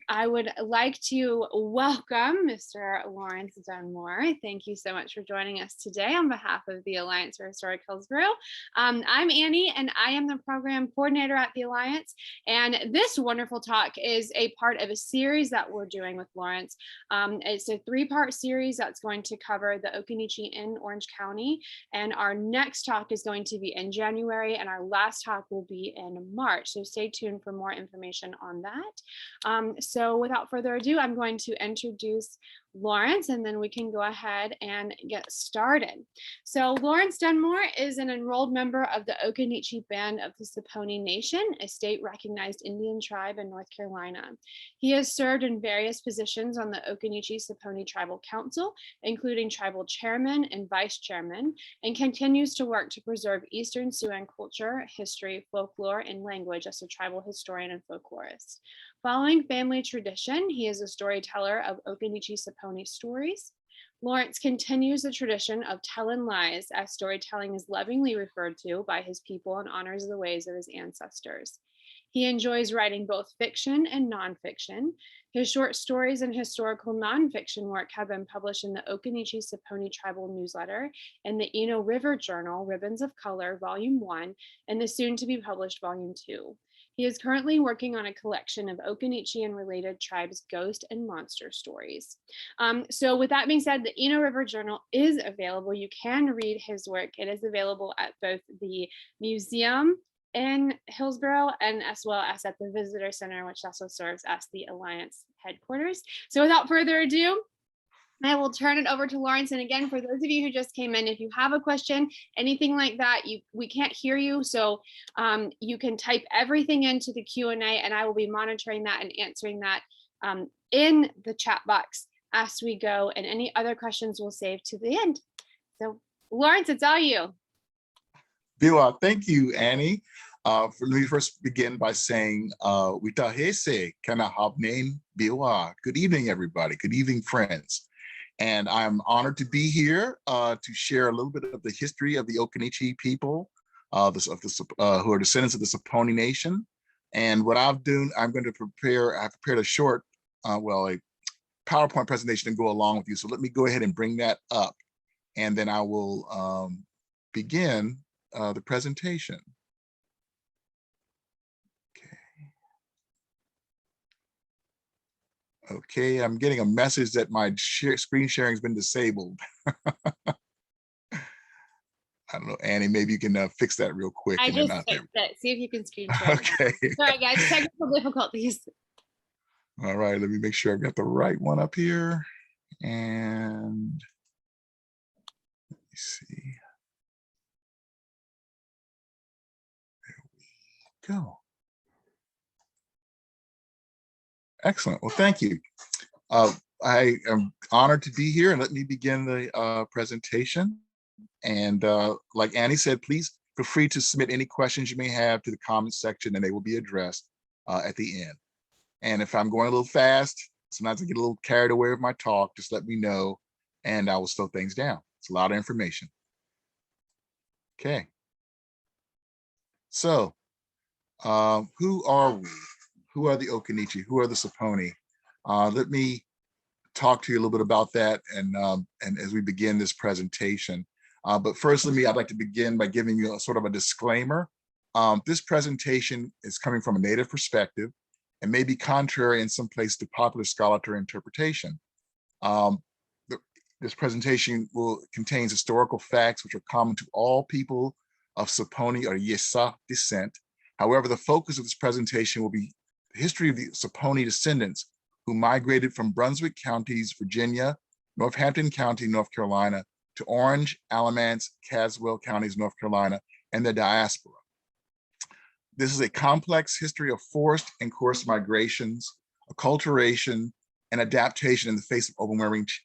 I would like to welcome Mr. Lawrence Dunmore. Thank you so much for joining us today on behalf of the Alliance for Historic Hillsborough. I'm Annie, and I am the program coordinator at the Alliance. And this wonderful talk is a part of a series that we're doing with Lawrence. It's a three-part series that's going to cover the Occaneechi in Orange County. And our next talk is going to be in January, and our last talk will be in March. So stay tuned for more information on that. So without further ado, I'm going to introduce Lawrence, and then we can go ahead and get started. So Lawrence Dunmore is an enrolled member of the Occaneechi Band of the Saponi Nation, a state-recognized Indian tribe in North Carolina. He has served in various positions on the Occaneechi Saponi Tribal Council, including tribal chairman and vice chairman, and continues to work to preserve Eastern Siouan culture, history, folklore, and language as a tribal historian and folklorist. Following family tradition, he is a storyteller of Occaneechi Saponi stories. Lawrence continues the tradition of telling lies, as storytelling is lovingly referred to by his people and honors the ways of his ancestors. He enjoys writing both fiction and nonfiction. His short stories and historical nonfiction work have been published in the Occaneechi Saponi Tribal Newsletter, in the Eno River Journal, Ribbons of Color, Volume 1, and the soon-to-be-published Volume 2. He is currently working on a collection of Occaneechi and related tribes' ghost and monster stories. So with that being said, the Eno River Journal is available. You can read his work. It is available at both the museum in Hillsborough and as well as at the Visitor Center, which also serves as the Alliance headquarters. So without further ado, I will turn it over to Lawrence. And again, for those of you who just came in, if you have a question, anything like that, we can't hear you. So you can type everything into the Q&A, and I will be monitoring that and answering that in the chat box as we go. And any other questions we'll save to the end. So Lawrence, it's all you. Biwa, thank you, Annie. Let me first begin by saying, Witahese kana habnen Biwa. Good evening, everybody. Good evening, friends. And I'm honored to be here to share a little bit of the history of the Occaneechi people, who are descendants of the Saponi Nation. And what I've done, I prepared a short, a PowerPoint presentation to go along with you. So let me go ahead and bring that up, and then I will begin the presentation. Okay, I'm getting a message that my screen sharing has been disabled. I don't know, Annie, maybe you can fix that real quick. I just fixed it. See if you can screen share. Okay. Sorry, guys, technical difficulties. All right, let me make sure I've got the right one up here. And let me see. There we go. Excellent. Well, thank you. I am honored to be here, and let me begin the presentation. And like Annie said, please feel free to submit any questions you may have to the comments section, and they will be addressed at the end. And if I'm going a little fast, sometimes I get a little carried away with my talk, just let me know, and I will slow things down. It's a lot of information. Okay. So who are we? Who are the Occaneechi? Who are the Saponi? Let me talk to you a little bit about that, and as we begin this presentation. But first, I'd like to begin by giving you a sort of a disclaimer. This presentation is coming from a Native perspective and may be contrary in some place to popular scholarly interpretation. This presentation contains historical facts which are common to all people of Saponi or Yesa descent. However, the focus of this presentation will be the history of the Saponi descendants who migrated from Brunswick counties, Virginia, Northampton County, North Carolina, to Orange, Alamance, Caswell counties, North Carolina, and the diaspora. This is a complex history of forced and coerced migrations, acculturation, and adaptation in the face of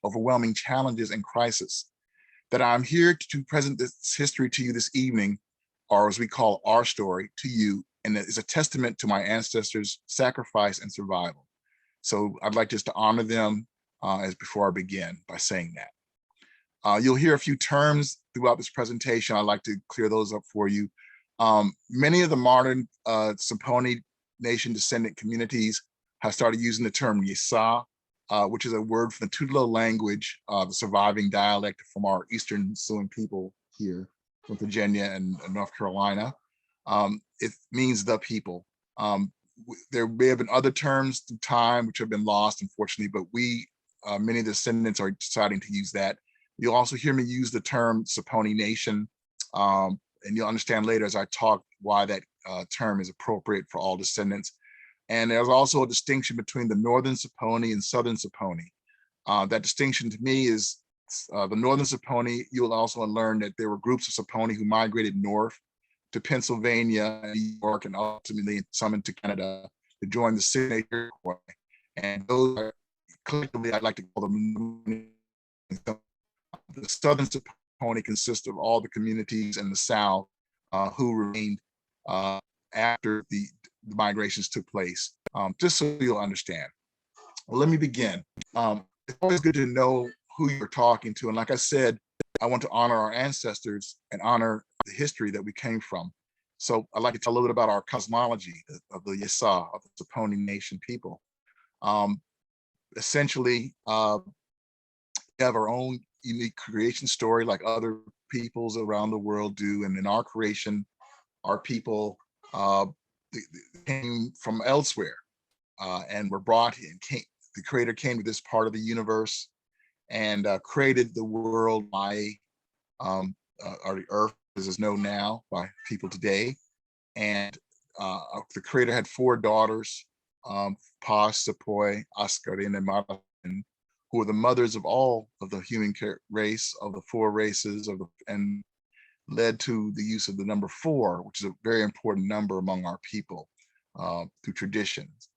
overwhelming challenges and crisis. That I'm here to present this history to you this evening, or as we call our story, to you, and it is a testament to my ancestors' sacrifice and survival. So I'd like just to honor them as before I begin by saying that. You'll hear a few terms throughout this presentation. I'd like to clear those up for you. Many of the modern Saponi Nation descendant communities have started using the term Yesa, which is a word from the Tutelo language, the surviving dialect from our Eastern Siouan people here from Virginia and North Carolina. It means the people. There may have been other terms through time which have been lost, unfortunately, but many of the descendants are deciding to use that. You'll also hear me use the term Saponi Nation, and you'll understand later as I talk why that term is appropriate for all descendants. And there's also a distinction between the Northern Saponi and Southern Saponi. That distinction to me is the Northern Saponi. You'll also learn that there were groups of Saponi who migrated north to Pennsylvania, New York, and ultimately some into Canada to join the Six Iroquois. And those are collectively, I'd like to call them the Southern Saponi consists of all the communities in the South who remained after the migrations took place, just so you'll understand. Well, let me begin. It's always good to know who you're talking to. And like I said, I want to honor our ancestors and honor the history that we came from. So I'd like to tell a little bit about our cosmology of the Yesa, of the Saponi Nation people. Essentially, we have our own unique creation story like other peoples around the world do. And in our creation, our people came from elsewhere and were brought in. The creator came to this part of the universe and created the world by or the earth as is known now by people today. And the creator had 4 daughters, Pa, Sepoy, Ascarin, and Maratin, who were the mothers of all of the human race, of the 4 races, and led to the use of the number 4, which is a very important number among our people through traditions.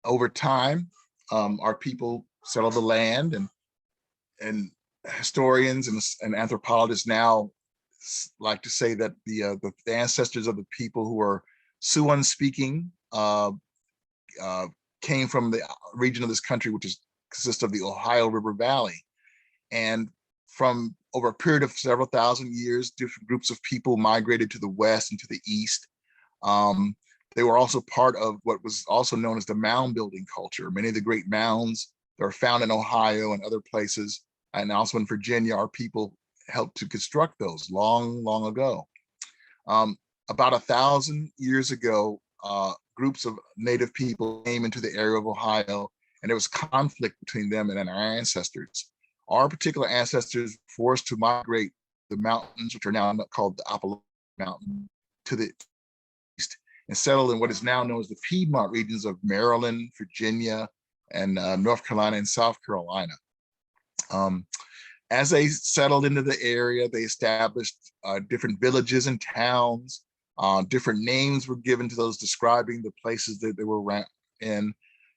Over time, our people settled the land, and historians and anthropologists now like to say that the ancestors of the people who are Siouan speaking came from the region of this country, which consists of the Ohio River Valley. And from over a period of several thousand years, different groups of people migrated to the west and to the east. They were also part of what was also known as the mound building culture. Many of the great mounds that are found in Ohio and other places, and also in Virginia, our people helped to construct those long, long ago. About 1,000 years ago, groups of native people came into the area of Ohio, and there was conflict between them and our ancestors. Our particular ancestors were forced to migrate the mountains, which are now called the Appalachian Mountain, to the east and settle in what is now known as the Piedmont regions of Maryland, Virginia, and North Carolina and South Carolina. As they settled into the area, they established different villages and towns. Different names were given to those describing the places that they were in.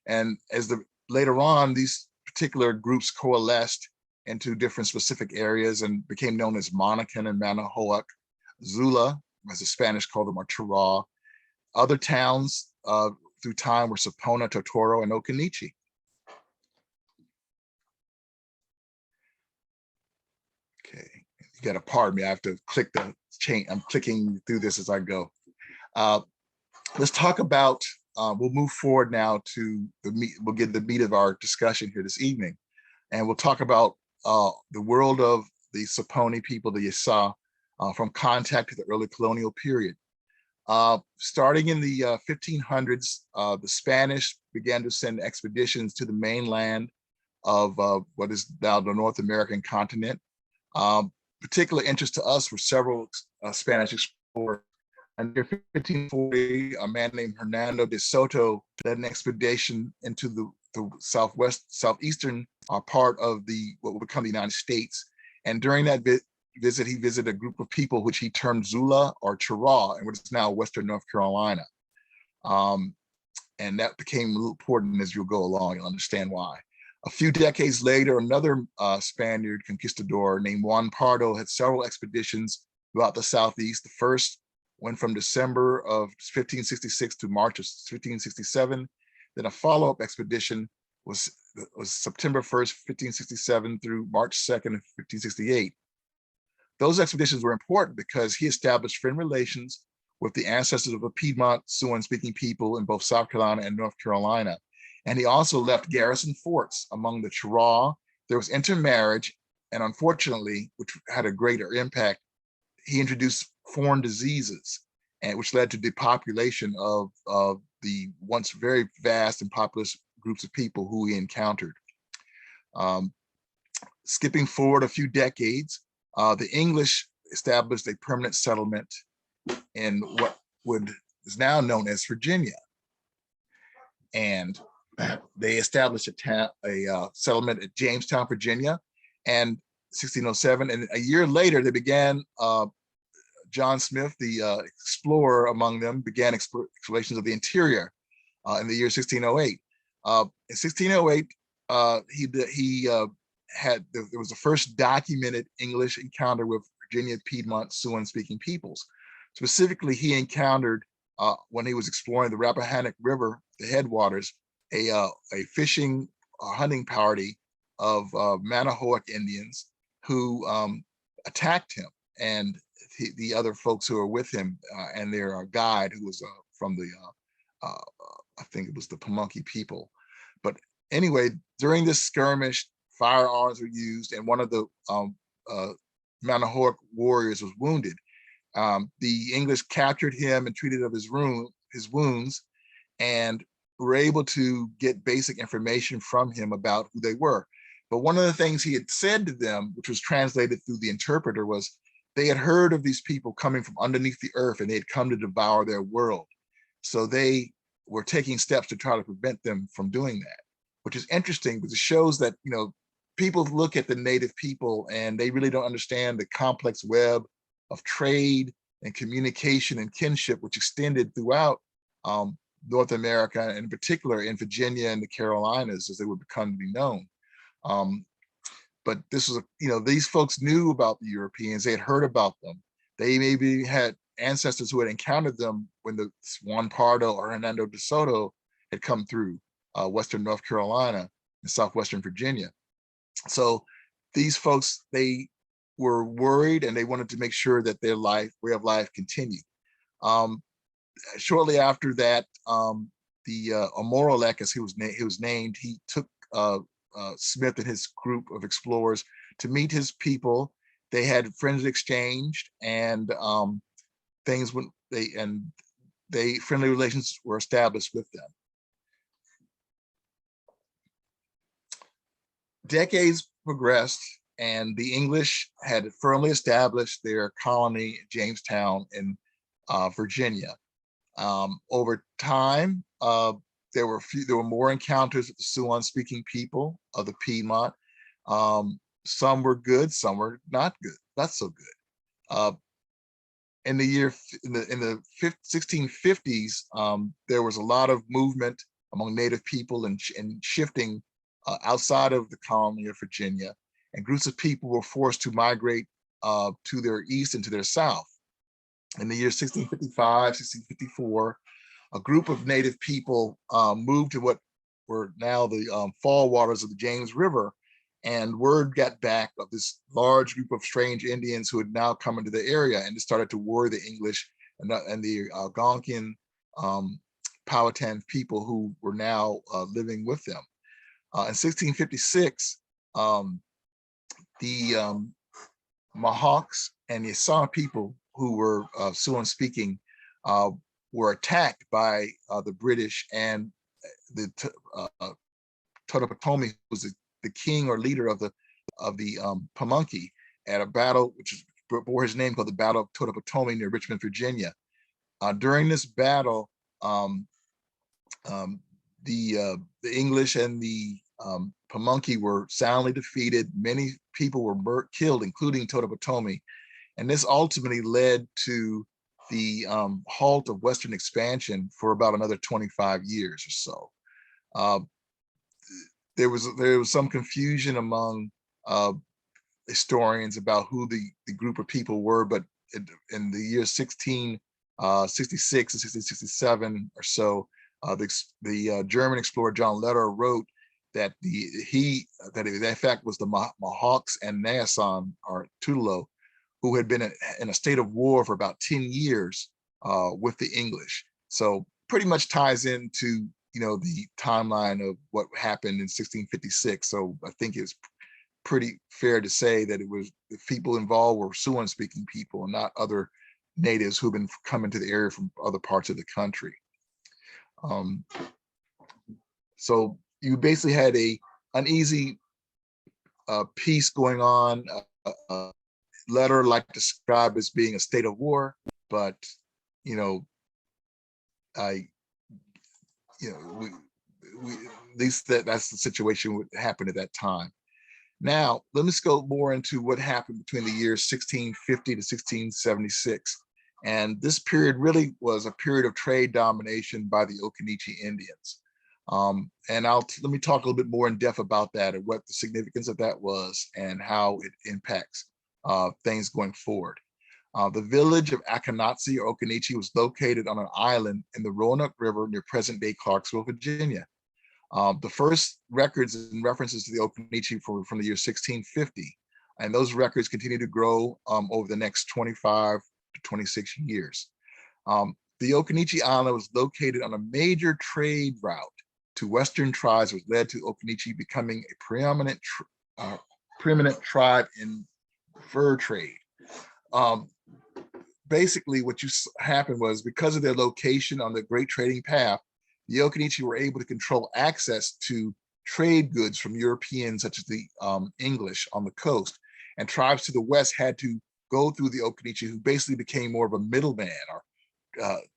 And as later on, these particular groups coalesced into different specific areas and became known as Monacan and Manahoac, Zula, as the Spanish called them, or Chirra. Other towns through time were Sapona, Totoro, and Occaneechi. Okay, you gotta pardon me, I have to click the chain. I'm clicking through this as I go. Let's talk about, we'll move forward now to the meat, we'll get the meat of our discussion here this evening. And we'll talk about the world of the Saponi people, the Yesa, from contact to the early colonial period. Starting in the 1500s, the Spanish began to send expeditions to the mainland of what is now the North American continent. Particular interest to us were several Spanish explorers. And in 1540, a man named Hernando de Soto led an expedition into the southeastern part of what will become the United States. And during that visit, he visited a group of people which he termed Zula or Chirra, and what is now Western North Carolina. And that became a little important as you'll go along, you'll understand why. A few decades later, another Spaniard conquistador named Juan Pardo had several expeditions throughout the Southeast. The first went from December of 1566 to March of 1567. Then a follow-up expedition was September 1st, 1567 through March 2nd of 1568. Those expeditions were important because he established friend relations with the ancestors of the Piedmont Siouan-speaking people in both South Carolina and North Carolina. And he also left garrison forts among the Cheraw. There was intermarriage, and unfortunately, which had a greater impact, he introduced foreign diseases, and which led to depopulation of the once very vast and populous groups of people who he encountered. Skipping forward a few decades, the English established a permanent settlement in what is now known as Virginia. And they established a settlement at Jamestown, Virginia, and 1607. And a year later, they began, John Smith, the explorer among them, began explorations of the interior in the year 1608. In 1608, there was the first documented English encounter with Virginia Piedmont Siouan-speaking peoples. Specifically, he encountered, when he was exploring the Rappahannock River, the headwaters, a fishing hunting party of Manahoac Indians who attacked him and the other folks who were with him, and their guide, who was from the, I think it was the Pamunkey people. But anyway, during this skirmish, firearms were used, and one of the Manahoac warriors was wounded. The English captured him and treated of his wounds, and were able to get basic information from him about who they were. But one of the things he had said to them, which was translated through the interpreter, was they had heard of these people coming from underneath the earth, and they had come to devour their world. So they were taking steps to try to prevent them from doing that, which is interesting because it shows that, you know, people look at the native people and they really don't understand the complex web of trade and communication and kinship, which extended throughout North America, and in particular in Virginia and the Carolinas, as they would become to be known. But this was, you know, these folks knew about the Europeans. They had heard about them. They maybe had ancestors who had encountered them when the Juan Pardo or Hernando de Soto had come through Western North Carolina and Southwestern Virginia. So these folks, they were worried, and they wanted to make sure that their way of life continued. Shortly after that, the Amorelek, as he was named, he took Smith and his group of explorers to meet his people. They had friends exchanged, and friendly relations were established with them. Decades progressed, and the English had firmly established their colony at Jamestown in Virginia. Over time, there were more encounters with the Siouan-speaking people of the Piedmont. Some were good, some were not so good. In the 1650s, there was a lot of movement among Native people and shifting outside of the colony of Virginia, and groups of people were forced to migrate to their east and to their south. In the year 1655, 1654, a group of Native people moved to what were now the fall waters of the James River, and word got back of this large group of strange Indians who had now come into the area, and it started to worry the English and the Algonquin Powhatan people who were now living with them. In 1656, the Mohawks and the Yasa people, who were Siouan-speaking, were attacked by the British, and the Totopotomi, who was the king or leader of the Pamunkey, at a battle which bore his name, called the Battle of Totopotomi near Richmond, Virginia. During this battle, the English and the Pamunkey were soundly defeated. Many people were killed, including Totopotomi, and this ultimately led to the halt of Western expansion for about another 25 years or so. There was some confusion among historians about who the group of people were, but in the year 1666 and 1667 or so, the German explorer John Leder wrote that that it in fact was the Mohawks and Nayasan or Tulo, who had been in a state of war for about 10 years with the English. So pretty much ties into, the timeline of what happened in 1656. So I think it's pretty fair to say that it was the people involved were Siouan speaking people and not other natives who've been coming to the area from other parts of the country. Um, so you basically had a uneasy peace going on, letter like described as being a state of war, but you know, I, we at least that's the situation would happen at that time. Now, let me go more into what happened between the years 1650 to 1676. And this period really was a period of trade domination by the Occaneechi Indians. And let me talk a little bit more in depth about that and what the significance of that was and how it impacts things going forward. The village of Occaneechi or Occaneechi was located on an island in the Roanoke River near present-day Clarksville, Virginia. The first records and references to the Occaneechi from the year 1650, and those records continue to grow over the next 25 to 26 years. The Occaneechi Island was located on a major trade route to Western tribes, which led to Occaneechi becoming a preeminent tribe in fur trade. Basically, what happened was because of their location on the Great Trading Path, the Occaneechi were able to control access to trade goods from Europeans, such as the English on the coast, and tribes to the west had to go through the Occaneechi, who basically became more of a middleman or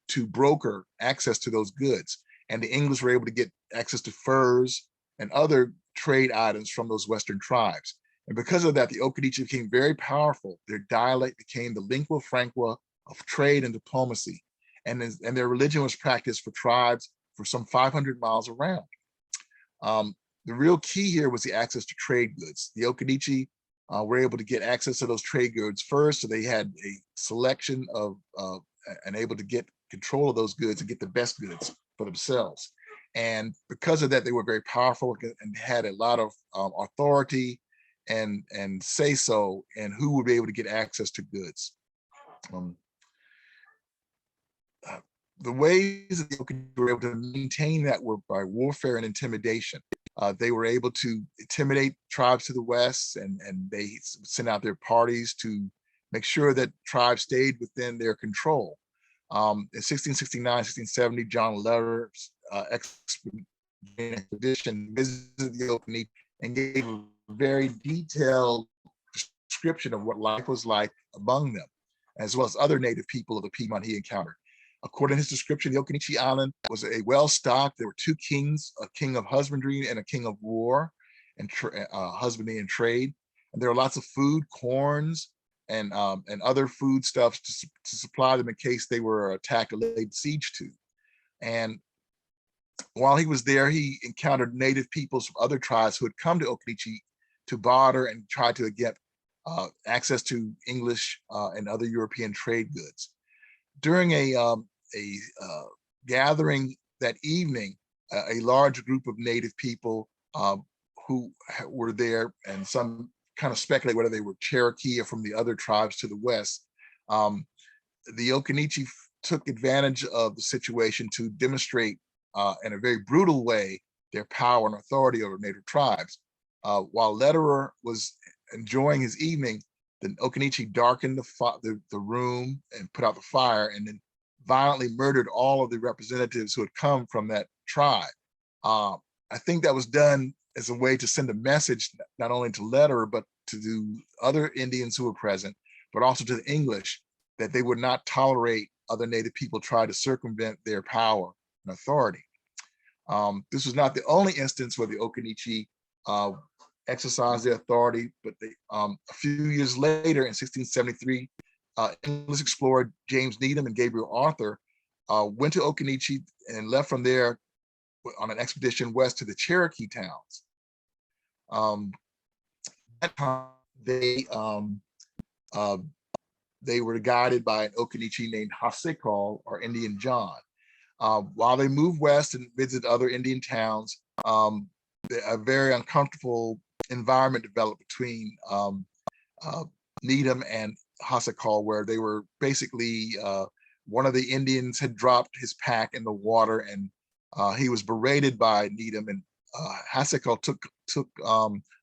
to broker access to those goods. And the English were able to get access to furs and other trade items from those Western tribes. And because of that, the Occaneechi became very powerful. Their dialect became the lingua franca of trade and diplomacy. And their religion was practiced for tribes for some 500 miles around. The real key here was the access to trade goods. The Occaneechi were able to get access to those trade goods first, so they had a selection of and able to get control of those goods and get the best goods for themselves. And because of that, they were very powerful and had a lot of authority and say so, and who would be able to get access to goods. The ways that they were able to maintain that were by warfare and intimidation. They were able to intimidate tribes to the west, and they sent out their parties to make sure that tribes stayed within their control. In 1669, 1670, John Letter's expedition visited the Occaneechi and gave a very detailed description of what life was like among them, as well as other native people of the Piedmont he encountered. According to his description, the Occaneechi Island was a well-stocked. There were two kings, a king of husbandry and a king of war, and husbandry and trade. And there were lots of food, corns, and other foodstuffs to supply them in case they were attacked or laid siege to. And while he was there, he encountered native peoples from other tribes who had come to Occaneechi to barter and try to get access to English and other European trade goods. During a gathering that evening, a large group of native people who were there, and some kind of speculate whether they were Cherokee or from the other tribes to the west. The Occaneechi took advantage of the situation to demonstrate in a very brutal way their power and authority over native tribes. While Lederer was enjoying his evening, the Occaneechi darkened the room and put out the fire, and then violently murdered all of the representatives who had come from that tribe. I think that was done as a way to send a message not only to Lederer, but to the other Indians who were present, but also to the English, that they would not tolerate other native people try to circumvent their power and authority. This was not the only instance where the Occaneechi exercised their authority, but a few years later in 1673, English explorer James Needham and Gabriel Arthur went to Occaneechi and left from there on an expedition west to the Cherokee towns. At that time, they were guided by an Occaneechi named Hasekal, or Indian John. While they moved west and visited other Indian towns, a very uncomfortable environment developed between Needham and Hasekal, where they were basically one of the Indians had dropped his pack in the water, and he was berated by Needham, and Hasekal took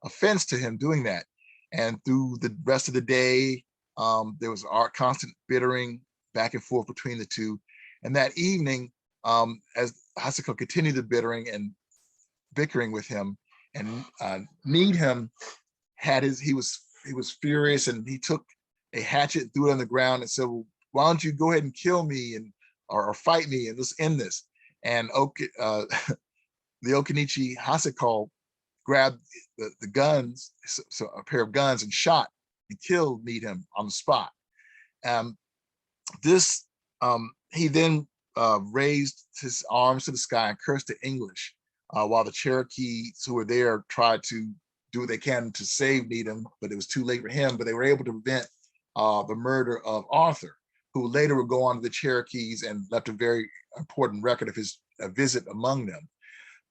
offense to him doing that. And through the rest of the day, there was constant bittering back and forth between the two. And that evening, as Hasekal continued the bickering with him, and Needham he was furious, and he took a hatchet, threw it on the ground, and said, "Well, why don't you go ahead and kill me or fight me, and let's end this." And the Occaneechi Hasekal grabbed the guns, so a pair of guns, and shot and killed Needham on the spot. He then raised his arms to the sky and cursed the English, while the Cherokees who were there tried to do what they can to save Needham, but it was too late for him. But they were able to prevent the murder of Arthur, who later would go on to the Cherokees and left a very important record of his visit among them.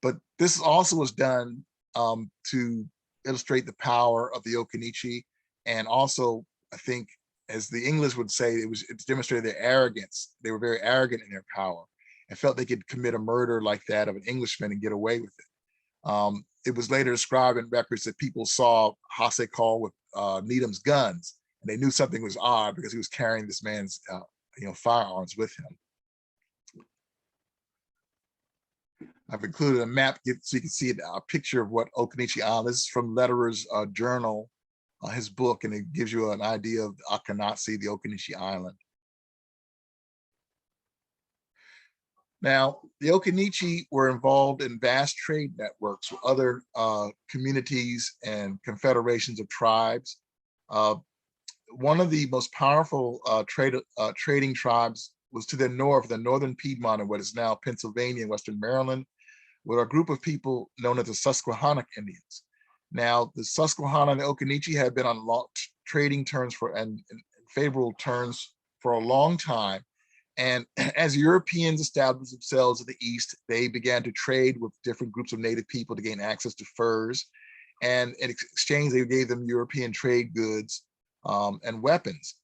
But this also was done to illustrate the power of the Occaneechi, and also, I think, as the English would say, it demonstrated their arrogance. They were very arrogant in their power and felt they could commit a murder like that of an Englishman and get away with it. It was later described in records that people saw Hasekal with Needham's guns, and they knew something was odd because he was carrying this man's firearms with him. I've included a map so you can see a picture of what Occaneechi Island is. From Lederer's journal, his book, and it gives you an idea of Occaneechi, the Occaneechi Island. Now, the Occaneechi were involved in vast trade networks with other communities and confederations of tribes. One of the most powerful trading tribes was to the north, the northern Piedmont, and what is now Pennsylvania and Western Maryland, with a group of people known as the Susquehannock Indians. Now, the Susquehanna and the Occaneechi had been on trading terms and favorable terms for a long time. And as Europeans established themselves in the East, they began to trade with different groups of native people to gain access to furs. And in exchange, they gave them European trade goods and weapons.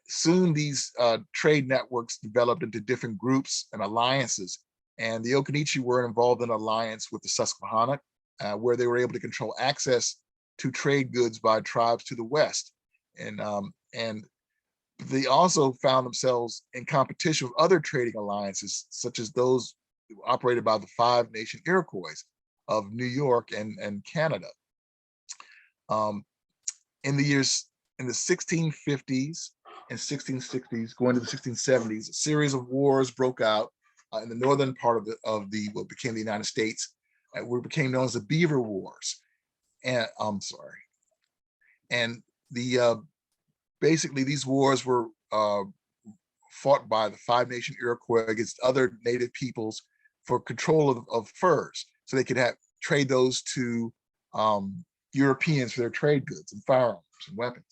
Soon these trade networks developed into different groups and alliances. And the Occaneechi were involved in an alliance with the Susquehanna, where they were able to control access to trade goods by tribes to the west. And they also found themselves in competition with other trading alliances, such as those operated by the Five Nation Iroquois of New York and Canada. In the 1650s and 1660s, going to the 1670s, a series of wars broke out in the northern part of what became the United States, what became known as the Beaver Wars. And basically these wars were fought by the Five Nation Iroquois against other native peoples for control of furs, so they could trade those to Europeans for their trade goods and firearms and weapons.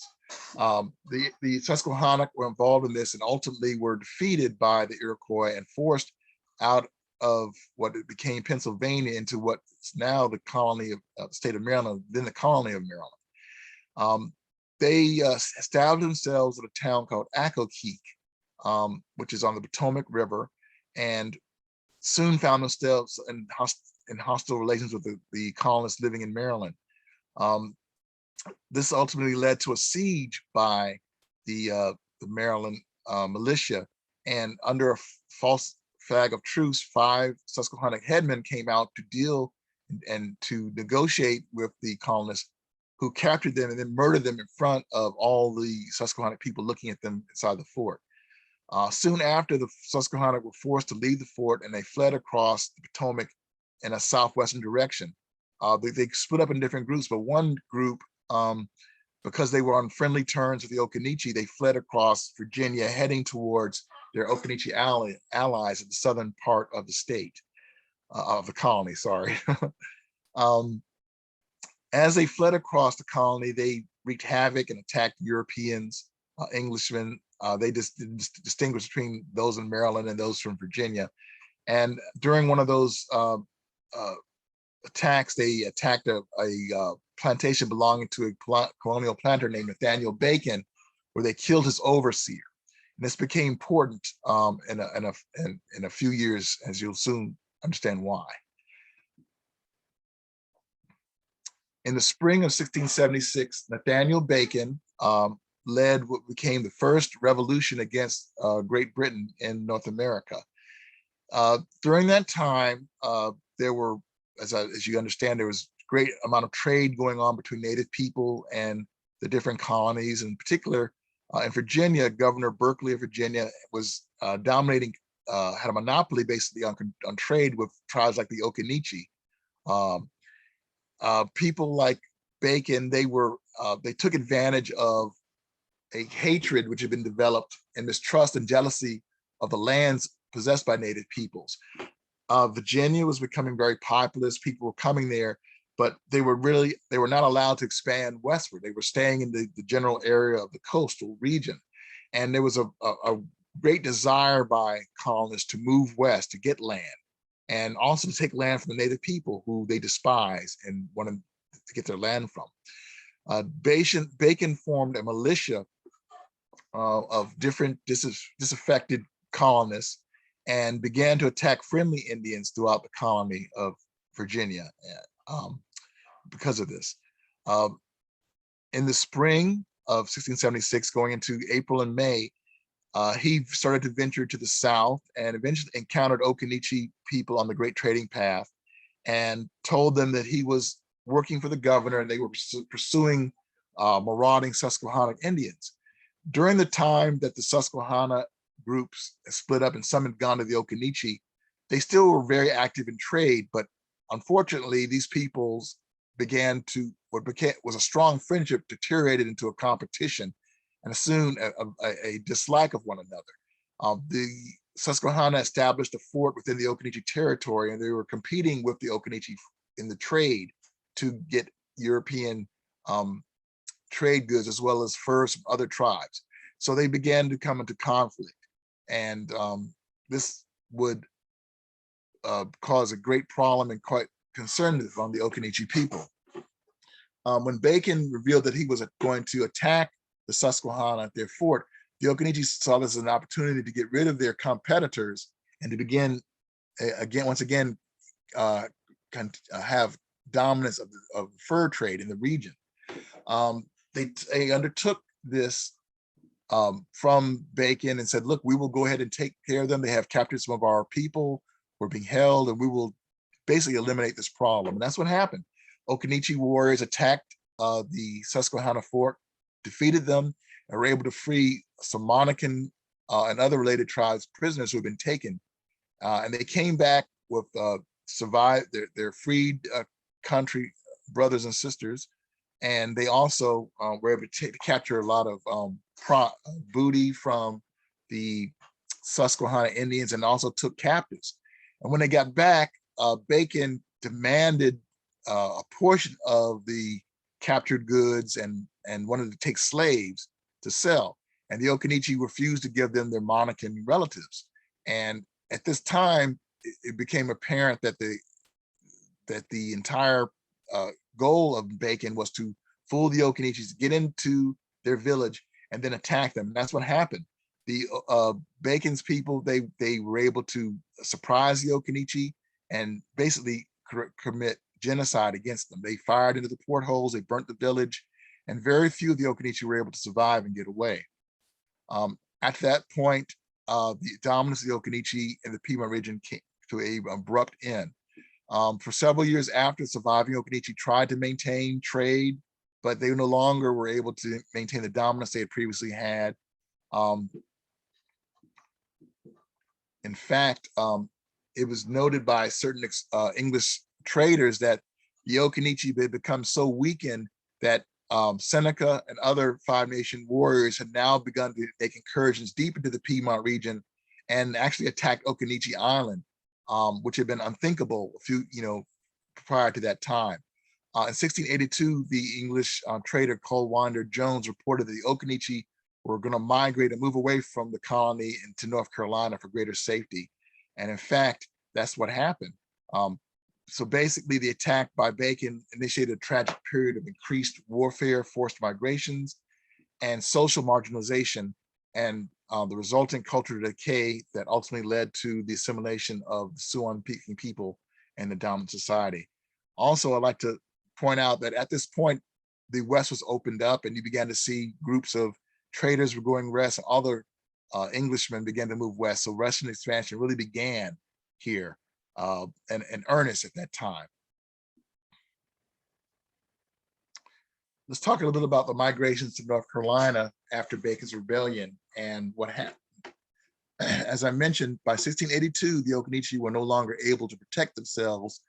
The Susquehannock were involved in this and ultimately were defeated by the Iroquois and forced out of what became Pennsylvania into what is now the colony of the state of Maryland, then the colony of Maryland. They established themselves at a town called Occaneechi, which is on the Potomac River, and soon found themselves in hostile relations with the colonists living in Maryland. This ultimately led to a siege by the Maryland militia, and under a false flag of truce, 5 Susquehanna headmen came out to deal and to negotiate with the colonists, who captured them and then murdered them in front of all the Susquehanna people looking at them inside the fort. Soon after, the Susquehanna were forced to leave the fort, and they fled across the Potomac in a southwestern direction. They split up in different groups, but one group, because they were on friendly terms with the Occaneechi, they fled across Virginia, heading towards their Occaneechi allies at the southern part of the state, of the colony, sorry. As they fled across the colony, they wreaked havoc and attacked Europeans, Englishmen. They just distinguished between those in Maryland and those from Virginia. And during one of those attacks, they attacked a plantation belonging to a colonial planter named Nathaniel Bacon, where they killed his overseer. And this became important in a few years, as you'll soon understand why. In the spring of 1676, Nathaniel Bacon led what became the first revolution against Great Britain in North America. During that time, there were, as you understand, there was a great amount of trade going on between Native people and the different colonies. In particular, in Virginia, Governor Berkeley of Virginia was dominating, had a monopoly basically on trade with tribes like the Occaneechi. People like Bacon, they took advantage of a hatred which had been developed and mistrust and jealousy of the lands possessed by Native peoples. Virginia was becoming very populous. People were coming there, but they were not allowed to expand westward. They were staying in the general area of the coastal region. And there was a great desire by colonists to move west, to get land, and also to take land from the Native people who they despise and wanted to get their land from. Bacon formed a militia of different disaffected colonists and began to attack friendly Indians throughout the colony of Virginia because of this. In the spring of 1676, going into April and May, he started to venture to the south and eventually encountered Occaneechi people on the Great Trading Path and told them that he was working for the governor and they were pursuing marauding Susquehanna Indians. During the time that the Susquehanna groups split up and some had gone to the Occaneechi, they still were very active in trade, but unfortunately, these peoples began to, what was a strong friendship deteriorated into a competition and soon a dislike of one another. The Susquehanna established a fort within the Occaneechi territory, and they were competing with the Occaneechi in the trade to get European trade goods as well as furs from other tribes. So they began to come into conflict, and this would cause a great problem and quite concerning on the Occaneechi people. When Bacon revealed that he was going to attack the Susquehanna at their fort, the Occaneechi saw this as an opportunity to get rid of their competitors and to begin once again have dominance of the fur trade in the region. They undertook this from Bacon and said, look, we will go ahead and take care of them. They have captured some of our people, we're being held, and we will basically eliminate this problem. And that's what happened. Occaneechi warriors attacked the Susquehanna fort, defeated them, and were able to free some Monacan and other related tribes prisoners who had been taken. And they came back with survived their freed country brothers and sisters. And they also were able to capture a lot of booty from the Susquehanna Indians and also took captives. And when they got back, Bacon demanded a portion of the captured goods and wanted to take slaves to sell. And the Occaneechi refused to give them their Monacan relatives. And at this time, it became apparent that the entire goal of Bacon was to fool the Occaneechis, get into their village, and then attack them. And that's what happened. The Bacon's people, they were able to surprise the Occaneechi and basically commit genocide against them. They fired into the portholes, they burnt the village, and very few of the Occaneechi were able to survive and get away. At that point, the dominance of the Occaneechi in the Piedmont region came to an abrupt end. For several years after, surviving Occaneechi tried to maintain trade, but they no longer were able to maintain the dominance they had previously had. In fact, it was noted by certain English traders that the Occaneechi had become so weakened that Seneca and other Five Nation warriors had now begun to make incursions deep into the Piedmont region and actually attacked Occaneechi Island, which had been unthinkable prior to that time. In 1682, the English trader Colwinder Jones reported that the Occaneechi were going to migrate and move away from the colony into North Carolina for greater safety. And in fact, that's what happened. So basically, the attack by Bacon initiated a tragic period of increased warfare, forced migrations, and social marginalization. And the resulting cultural decay that ultimately led to the assimilation of the Siouan-speaking people and the dominant society. Also, I'd like to point out that at this point, the West was opened up and you began to see groups of traders were going west and other Englishmen began to move west. So Western expansion really began here in earnest at that time. Let's talk a little bit about the migrations to North Carolina after Bacon's Rebellion and what happened. As I mentioned, by 1682, the Occaneechi were no longer able to protect themselves,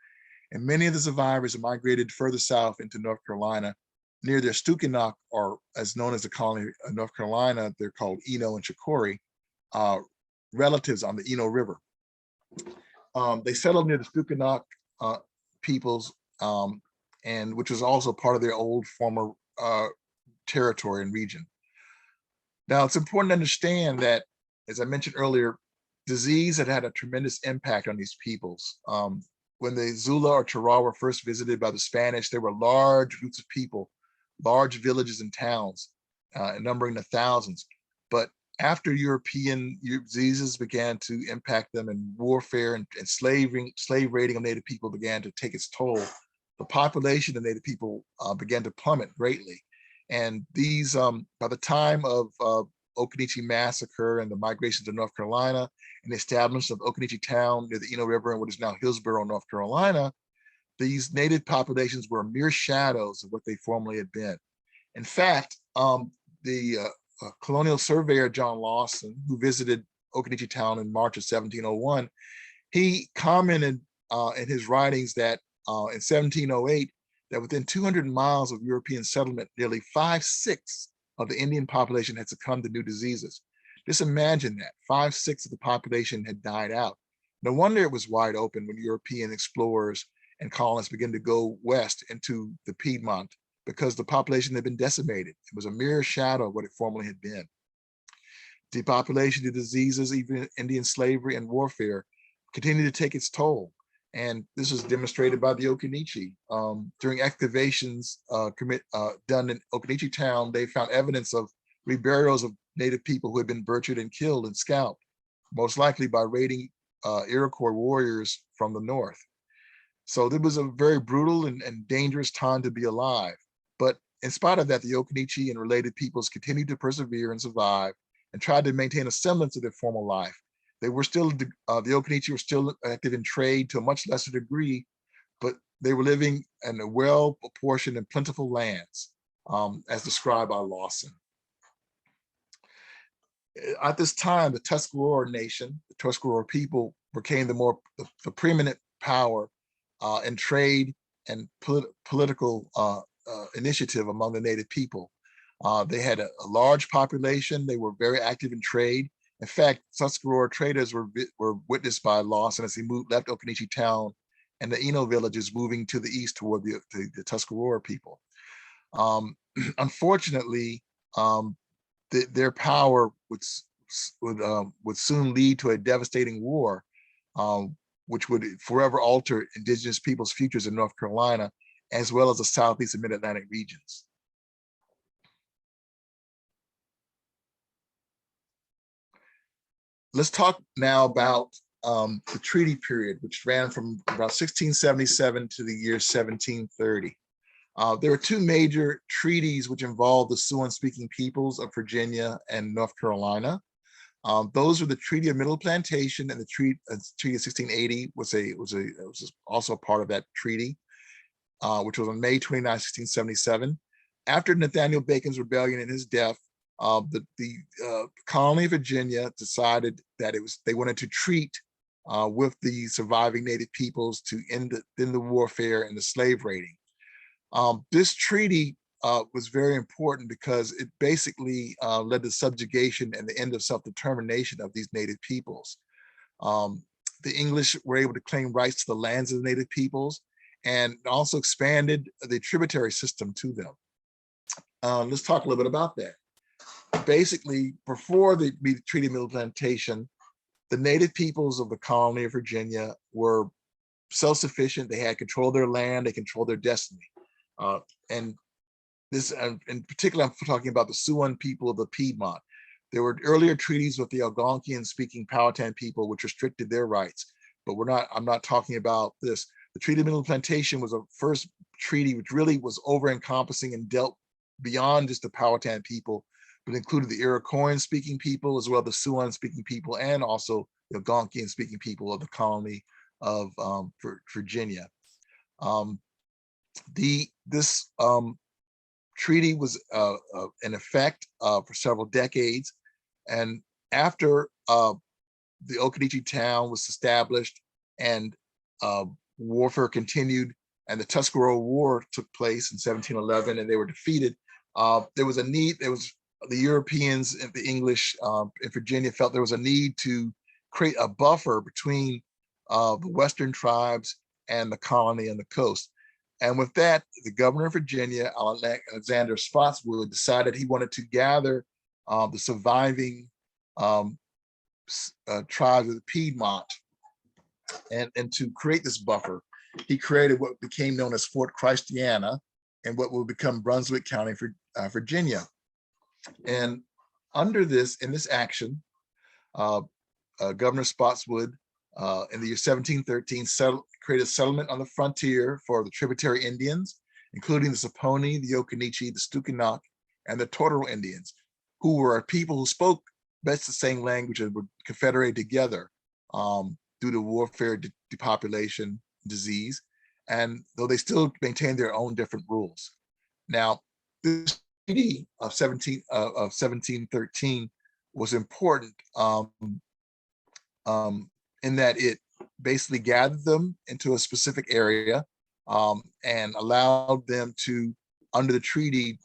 and many of the survivors migrated further south into North Carolina near their Stukenok, or as known as the colony of North Carolina, they're called Eno and Chicori, relatives on the Eno River. They settled near the Stukenok peoples, and which was also part of their old former territory and region. Now, it's important to understand that, as I mentioned earlier, disease had a tremendous impact on these peoples. When the Zula or Chara were first visited by the Spanish, there were large groups of people, large villages and towns, numbering the thousands. But after European diseases began to impact them, and warfare and slave raiding of Native people began to take its toll, the population of Native people began to plummet greatly. And these, by the time of Occaneechi massacre and the migration to North Carolina and the establishment of Occaneechi town near the Eno River in what is now Hillsborough, North Carolina, these Native populations were mere shadows of what they formerly had been. In fact, the colonial surveyor John Lawson, who visited Occaneechi town in March of 1701, he commented in his writings that in 1708, that within 200 miles of European settlement, nearly 5/6 of the Indian population had succumbed to new diseases. Just imagine that, 5/6 of the population had died out. No wonder it was wide open when European explorers and colonists began to go west into the Piedmont, because the population had been decimated. It was a mere shadow of what it formerly had been. Depopulation, the diseases, even Indian slavery and warfare continued to take its toll. And this was demonstrated by the Occaneechi. During excavations done in Occaneechi town, they found evidence of reburials of Native people who had been butchered and killed and scalped, most likely by raiding Iroquois warriors from the north. So it was a very brutal and dangerous time to be alive. But in spite of that, the Occaneechi and related peoples continued to persevere and survive and tried to maintain a semblance of their former life. They were still, the Occaneechi were still active in trade to a much lesser degree, but they were living in a well-apportioned and plentiful lands, as described by Lawson. At this time, the Tuscarora nation, the Tuscarora people, became the preeminent power in trade and political initiative among the Native people. They had a large population. They were very active in trade. In fact, Tuscarora traders were witnessed by Lawson as he left Occaneechi town and the Eno villages, moving to the east toward the Tuscarora people. Unfortunately, their power would soon lead to a devastating war, which would forever alter indigenous people's futures in North Carolina, as well as the Southeast and Mid-Atlantic regions. Let's talk now about the treaty period, which ran from about 1677 to the year 1730. There were two major treaties which involved the Siouan-speaking peoples of Virginia and North Carolina. Those were the Treaty of Middle Plantation, and the Treaty of 1680 was also a part of that treaty, which was on May 29, 1677. After Nathaniel Bacon's rebellion and his death, the colony of Virginia decided that they wanted to treat with the surviving Native peoples to end the warfare and the slave raiding. This treaty was very important because it basically led to subjugation and the end of self-determination of these Native peoples. The English were able to claim rights to the lands of the Native peoples and also expanded the tributary system to them. Let's talk a little bit about that. Basically, before the Treaty of Middle Plantation, the Native peoples of the colony of Virginia were self-sufficient. They had control of their land, they controlled their destiny. And this, in particular, I'm talking about the Siouan people of the Piedmont. There were earlier treaties with the Algonquian-speaking Powhatan people, which restricted their rights. But I'm not talking about this. The Treaty of Middle Plantation was a first treaty which really was over-encompassing and dealt beyond just the Powhatan people, but included the Iroquoian-speaking people, as well as the Siouan-speaking people, and also the Algonquian-speaking people of the colony of Virginia. This treaty was in effect for several decades, and after the Occaneechi town was established and warfare continued, and the Tuscarora War took place in 1711, and they were defeated. There was a need. There was the Europeans and the English in Virginia felt there was a need to create a buffer between the Western tribes and the colony and the coast. And with that, the governor of Virginia, Alexander Spotswood, decided he wanted to gather the surviving tribes of the Piedmont, and to create this buffer, he created what became known as Fort Christiana and what will become Brunswick County, Virginia. And under this, in this action, Governor Spotswood, in the year 1713, created a settlement on the frontier for the tributary Indians, including the Saponi, the Occaneechi, the Stukenok, and the Tortoral Indians, who were people who spoke best the same language and were confederated together due to warfare, depopulation, disease, and though they still maintained their own different rules. Now, this treaty of 1713 was important in that it basically gathered them into a specific area and allowed them to, under the treaty,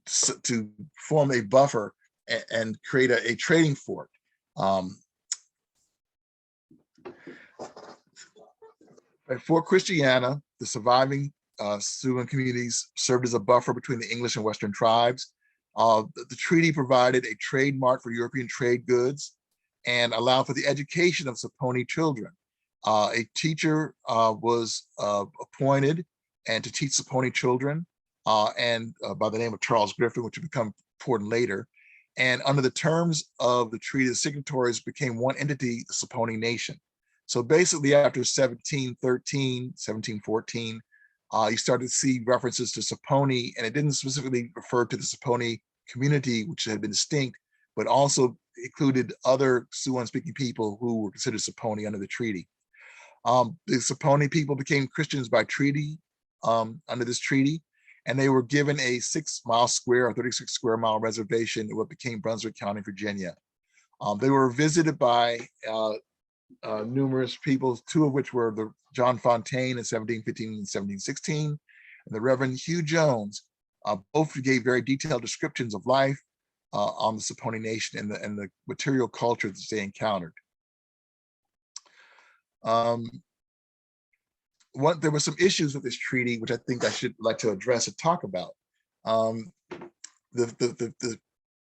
to form a buffer and create a trading fort. At Fort Christiana, the surviving Siouan communities served as a buffer between the English and Western tribes. The treaty provided a trade mart for European trade goods and allowed for the education of Saponi children. A teacher was appointed and to teach Saponi children, and by the name of Charles Griffin, which would become important later. And under the terms of the treaty, the signatories became one entity, the Saponi Nation. So basically after 1713, 1714, you started to see references to Saponi, and it didn't specifically refer to the Saponi community, which had been distinct, but also included other Siouan-speaking people who were considered Saponi under the treaty. The Saponi people became Christians by treaty under this treaty, and they were given a 6-mile square or 36 square mile reservation in what became Brunswick County, Virginia. They were visited by numerous people, two of which were the John Fontaine in 1715 and 1716, and the Reverend Hugh Jones. Both gave very detailed descriptions of life on the Saponi Nation and the material culture that they encountered. There were some issues with this treaty, which I think I should like to address and talk about. The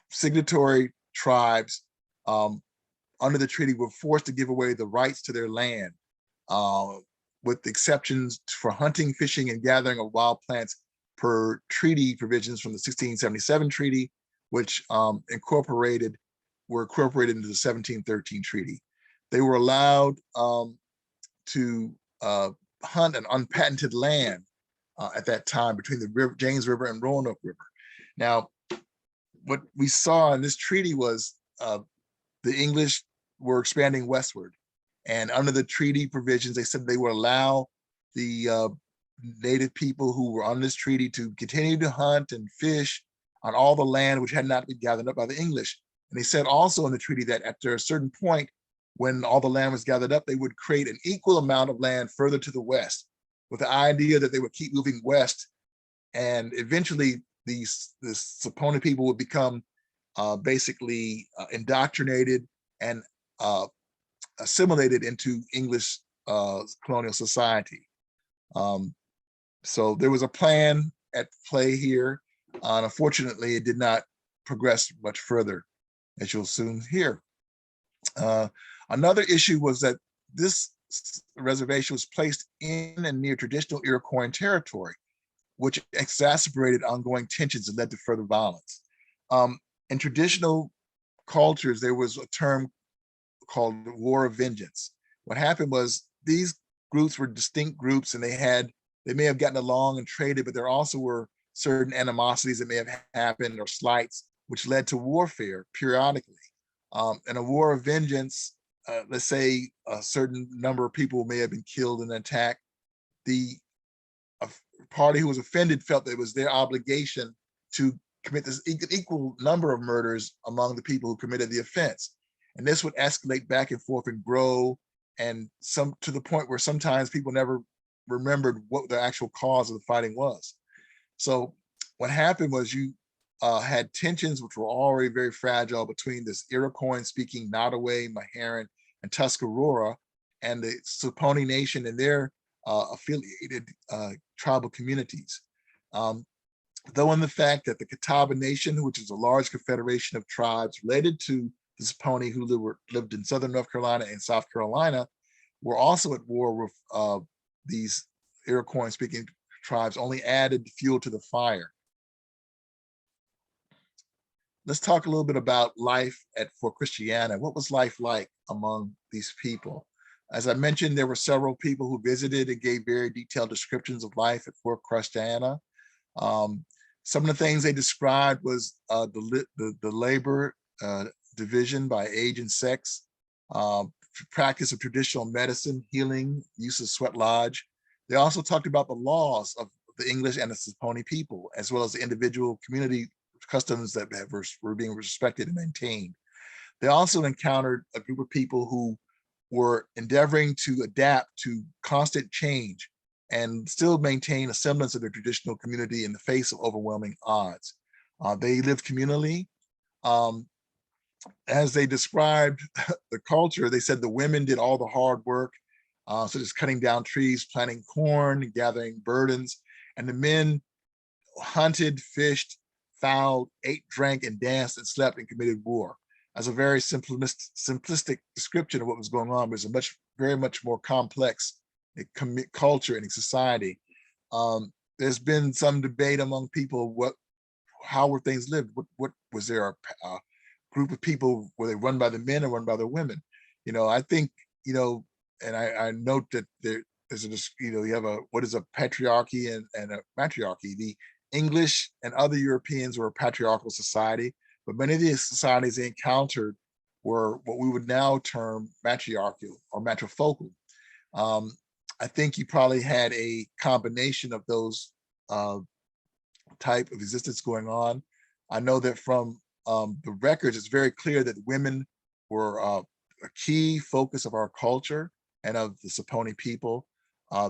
signatory tribes under the treaty were forced to give away the rights to their land, with exceptions for hunting, fishing, and gathering of wild plants per treaty provisions from the 1677 treaty, which were incorporated into the 1713 treaty. They were allowed to hunt an unpatented land at that time between the James River and Roanoke River. Now, what we saw in this treaty was the English were expanding westward, and under the treaty provisions, they said they would allow the native people who were on this treaty to continue to hunt and fish on all the land which had not been gathered up by the English. And they said also in the treaty that after a certain point, when all the land was gathered up, they would create an equal amount of land further to the west, with the idea that they would keep moving west, and eventually the Saponi people would become basically indoctrinated and assimilated into English colonial society. So there was a plan at play here. Unfortunately, it did not progress much further, as you'll soon hear. Another issue was that this reservation was placed in and near traditional Iroquoian territory, which exacerbated ongoing tensions and led to further violence. in traditional cultures, there was a term called war of vengeance. What happened was these groups were distinct groups, and they may have gotten along and traded, but there also were certain animosities that may have happened or slights, which led to warfare periodically. And a war of vengeance, let's say a certain number of people may have been killed in an attack. The party who was offended felt that it was their obligation to commit this equal number of murders among the people who committed the offense. And this would escalate back and forth and grow, and some to the point where sometimes people never remembered what the actual cause of the fighting was. So what happened was you had tensions which were already very fragile between this Iroquois-speaking Nottoway, Meherrin, and Tuscarora, and the Saponi Nation and their affiliated tribal communities. Though in the fact that the Catawba Nation, which is a large confederation of tribes related to the Saponi who lived in southern North Carolina and South Carolina, were also at war with these Iroquois-speaking tribes, only added fuel to the fire. Let's talk a little bit about life at Fort Christiana. What was life like among these people? As I mentioned, there were several people who visited and gave very detailed descriptions of life at Fort Christiana. Some of the things they described was the labor division by age and sex, practice of traditional medicine, healing, use of sweat lodge. They also talked about the laws of the English and the Saponi people, as well as the individual community customs that were being respected and maintained. They also encountered a group of people who were endeavoring to adapt to constant change and still maintain a semblance of their traditional community in the face of overwhelming odds. They lived communally. As they described the culture, they said the women did all the hard work, such as cutting down trees, planting corn, gathering burdens, and the men hunted, fished, fowled, ate, drank, and danced, and slept, and committed war. As a very simplistic description of what was going on, but it's a very much more complex culture and society. There's been some debate among people, how were things lived? What was there a group of people, were they run by the men or run by the women? I think, and I note that there's you have what is a patriarchy and a matriarchy. The English and other Europeans were a patriarchal society, but many of the societies they encountered were what we would now term matriarchal or matrifocal. I think you probably had a combination of those type of existence going on. I know that from the records, it's very clear that women were a key focus of our culture and of the Saponi people.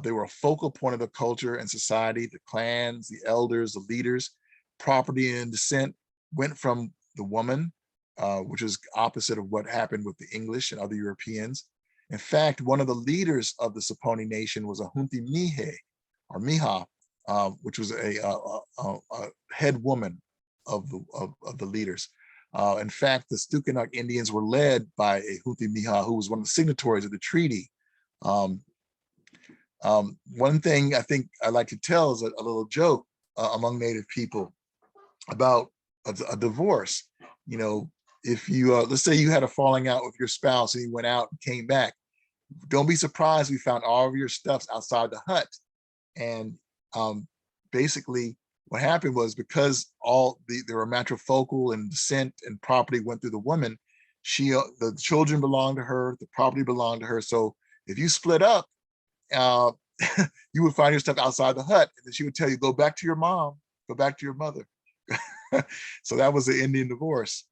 They were a focal point of the culture and society. The clans, the elders, the leaders, property and descent went from the woman, which is opposite of what happened with the English and other Europeans. In fact, one of the leaders of the Saponi Nation was a Hunti Mihe, or Miha, which was a head woman of the leaders. In fact, the Stukenuk Indians were led by a Hunti Miha, who was one of the signatories of the treaty. One thing I think I like to tell is a little joke among Native people about a divorce. If you, let's say you had a falling out with your spouse and you went out and came back, don't be surprised we found all of your stuffs outside the hut. And basically what happened was, because there were matrifocal and descent and property went through the woman, the children belonged to her, the property belonged to her. So if you split up, you would find your stuff outside the hut, and then she would tell you, go back to your mom, go back to your mother. So that was the Indian divorce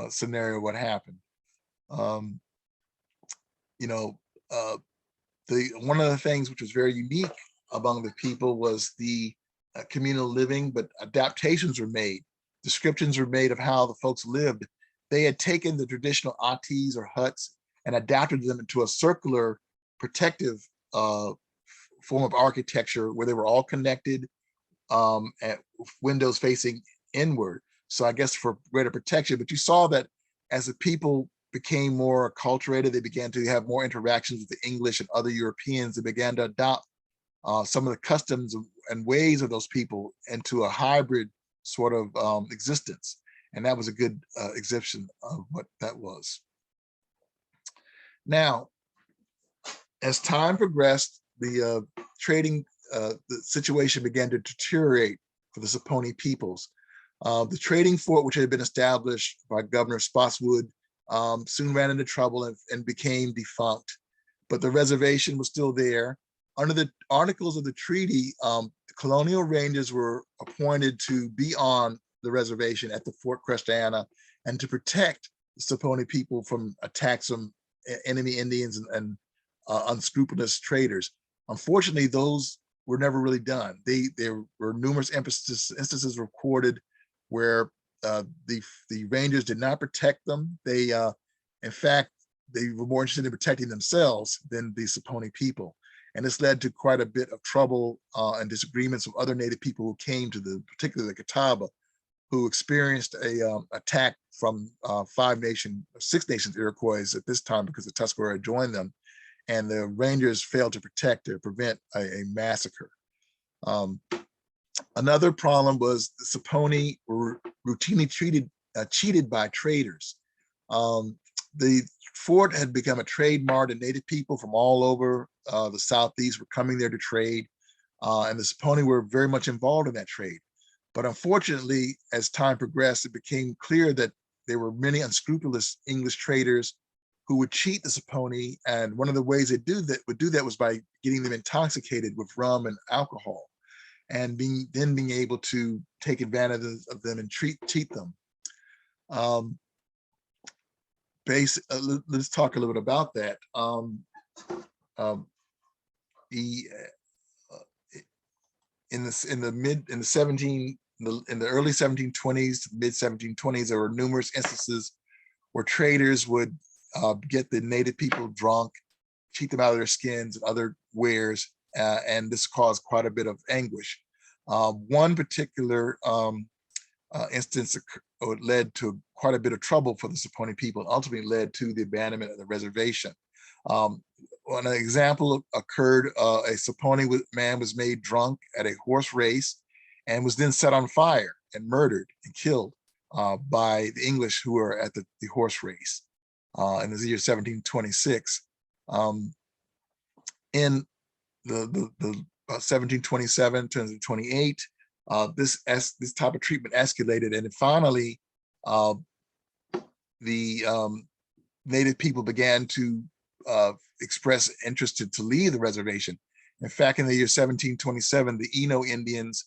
scenario, what happened. One of the things which was very unique among the people was the communal living, but adaptations were made. Descriptions were made of how the folks lived. They had taken the traditional atis or huts and adapted them into a circular protective form of architecture where they were all connected, at windows facing inward. So I guess for greater protection, but you saw that as the people became more acculturated, they began to have more interactions with the English and other Europeans. They began to adopt some of the customs and ways of those people into a hybrid sort of existence. And that was a good exhibition of what that was. Now, as time progressed, the situation began to deteriorate for the Saponi peoples. The trading fort, which had been established by Governor Spotswood, soon ran into trouble and became defunct, but the reservation was still there. Under the articles of the treaty, the colonial rangers were appointed to be on the reservation at the Fort Christiana and to protect the Saponi people from attacks from enemy Indians and unscrupulous traders. Unfortunately, those were never really done. There were numerous instances recorded where the rangers did not protect them. They, in fact, they were more interested in protecting themselves than the Saponi people. And this led to quite a bit of trouble and disagreements with other Native people who came to particularly the Catawba, who experienced a attack from Six Nations Iroquois at this time because the Tuscarora joined them, and the Rangers failed to protect or prevent a massacre. Another problem was the Saponi were routinely cheated by traders. The fort had become a trade mart, and Native people from all over the Southeast were coming there to trade, and the Saponi were very much involved in that trade. But unfortunately, as time progressed, it became clear that there were many unscrupulous English traders who would cheat the Saponi, and one of the ways they would do that was by getting them intoxicated with rum and alcohol, and then being able to take advantage of them and cheat them. Let's talk a little bit about that. In the early 1720s, mid 1720s, there were numerous instances where traders would get the Native people drunk, cheat them out of their skins and other wares, and this caused quite a bit of anguish. One particular instance led to quite a bit of trouble for the Saponi people, and ultimately led to the abandonment of the reservation. An example occurred, a Saponi man was made drunk at a horse race and was then set on fire and murdered and killed by the English who were at the horse race in the year 1726. In the 1727 to 1728, this type of treatment escalated, and finally the Native people began to express interest to leave the reservation. In fact, in the year 1727, the Eno Indians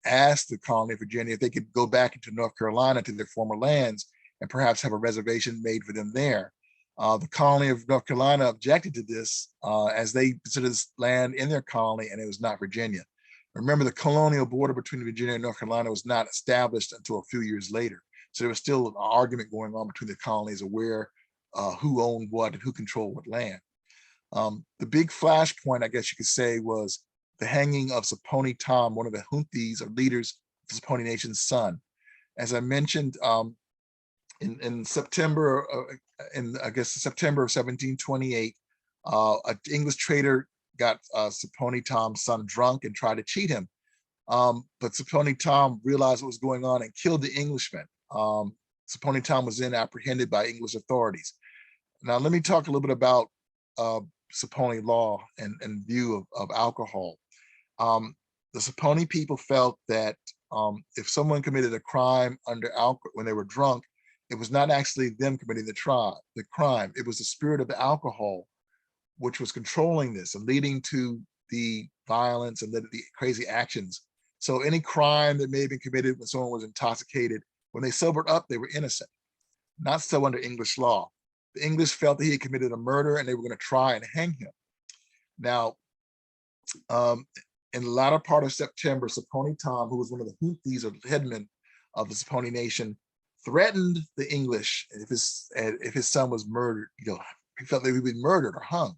asked the colony of Virginia if they could go back into North Carolina to their former lands and perhaps have a reservation made for them there. The colony of North Carolina objected to this as they considered this land in their colony, and it was not Virginia. Remember, the colonial border between Virginia and North Carolina was not established until a few years later. So there was still an argument going on between the colonies of where, who owned what and who controlled what land. The big flashpoint, I guess you could say, was the hanging of Saponi Tom, one of the Hunties or leaders of the Saponi Nation's son. As I mentioned, in September, I guess September of 1728, an English trader got Saponi Tom's son drunk and tried to cheat him. But Saponi Tom realized what was going on and killed the Englishman. Saponi Tom was then apprehended by English authorities. Now, let me talk a little bit about Saponi law and view of alcohol. The Saponi people felt that if someone committed a crime under alcohol when they were drunk, it was not actually them committing the crime. It was the spirit of the alcohol which was controlling this and leading to the violence and the crazy actions. So any crime that may have been committed when someone was intoxicated, when they sobered up, they were innocent. Not so under English law. The English felt that he had committed a murder and they were going to try and hang him. Now, in the latter part of September, Saponi Tom, who was one of the Hunties or headmen of the Saponi Nation, threatened the English if his son was murdered. He felt that he would be murdered or hung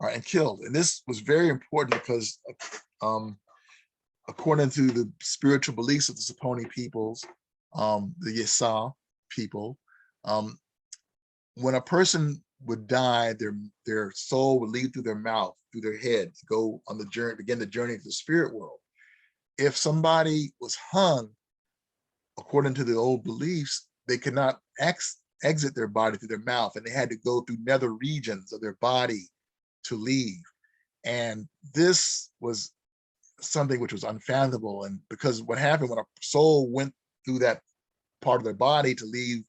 and killed. And this was very important because according to the spiritual beliefs of the Saponi peoples, the Yesa people, when a person would die, their soul would leave through their mouth, through their head, to go on the journey, begin the journey to the spirit world. If somebody was hung, according to the old beliefs, they could not exit their body through their mouth, and they had to go through nether regions of their body to leave. And this was something which was unfathomable. And because what happened when a soul went through that part of their body to leave,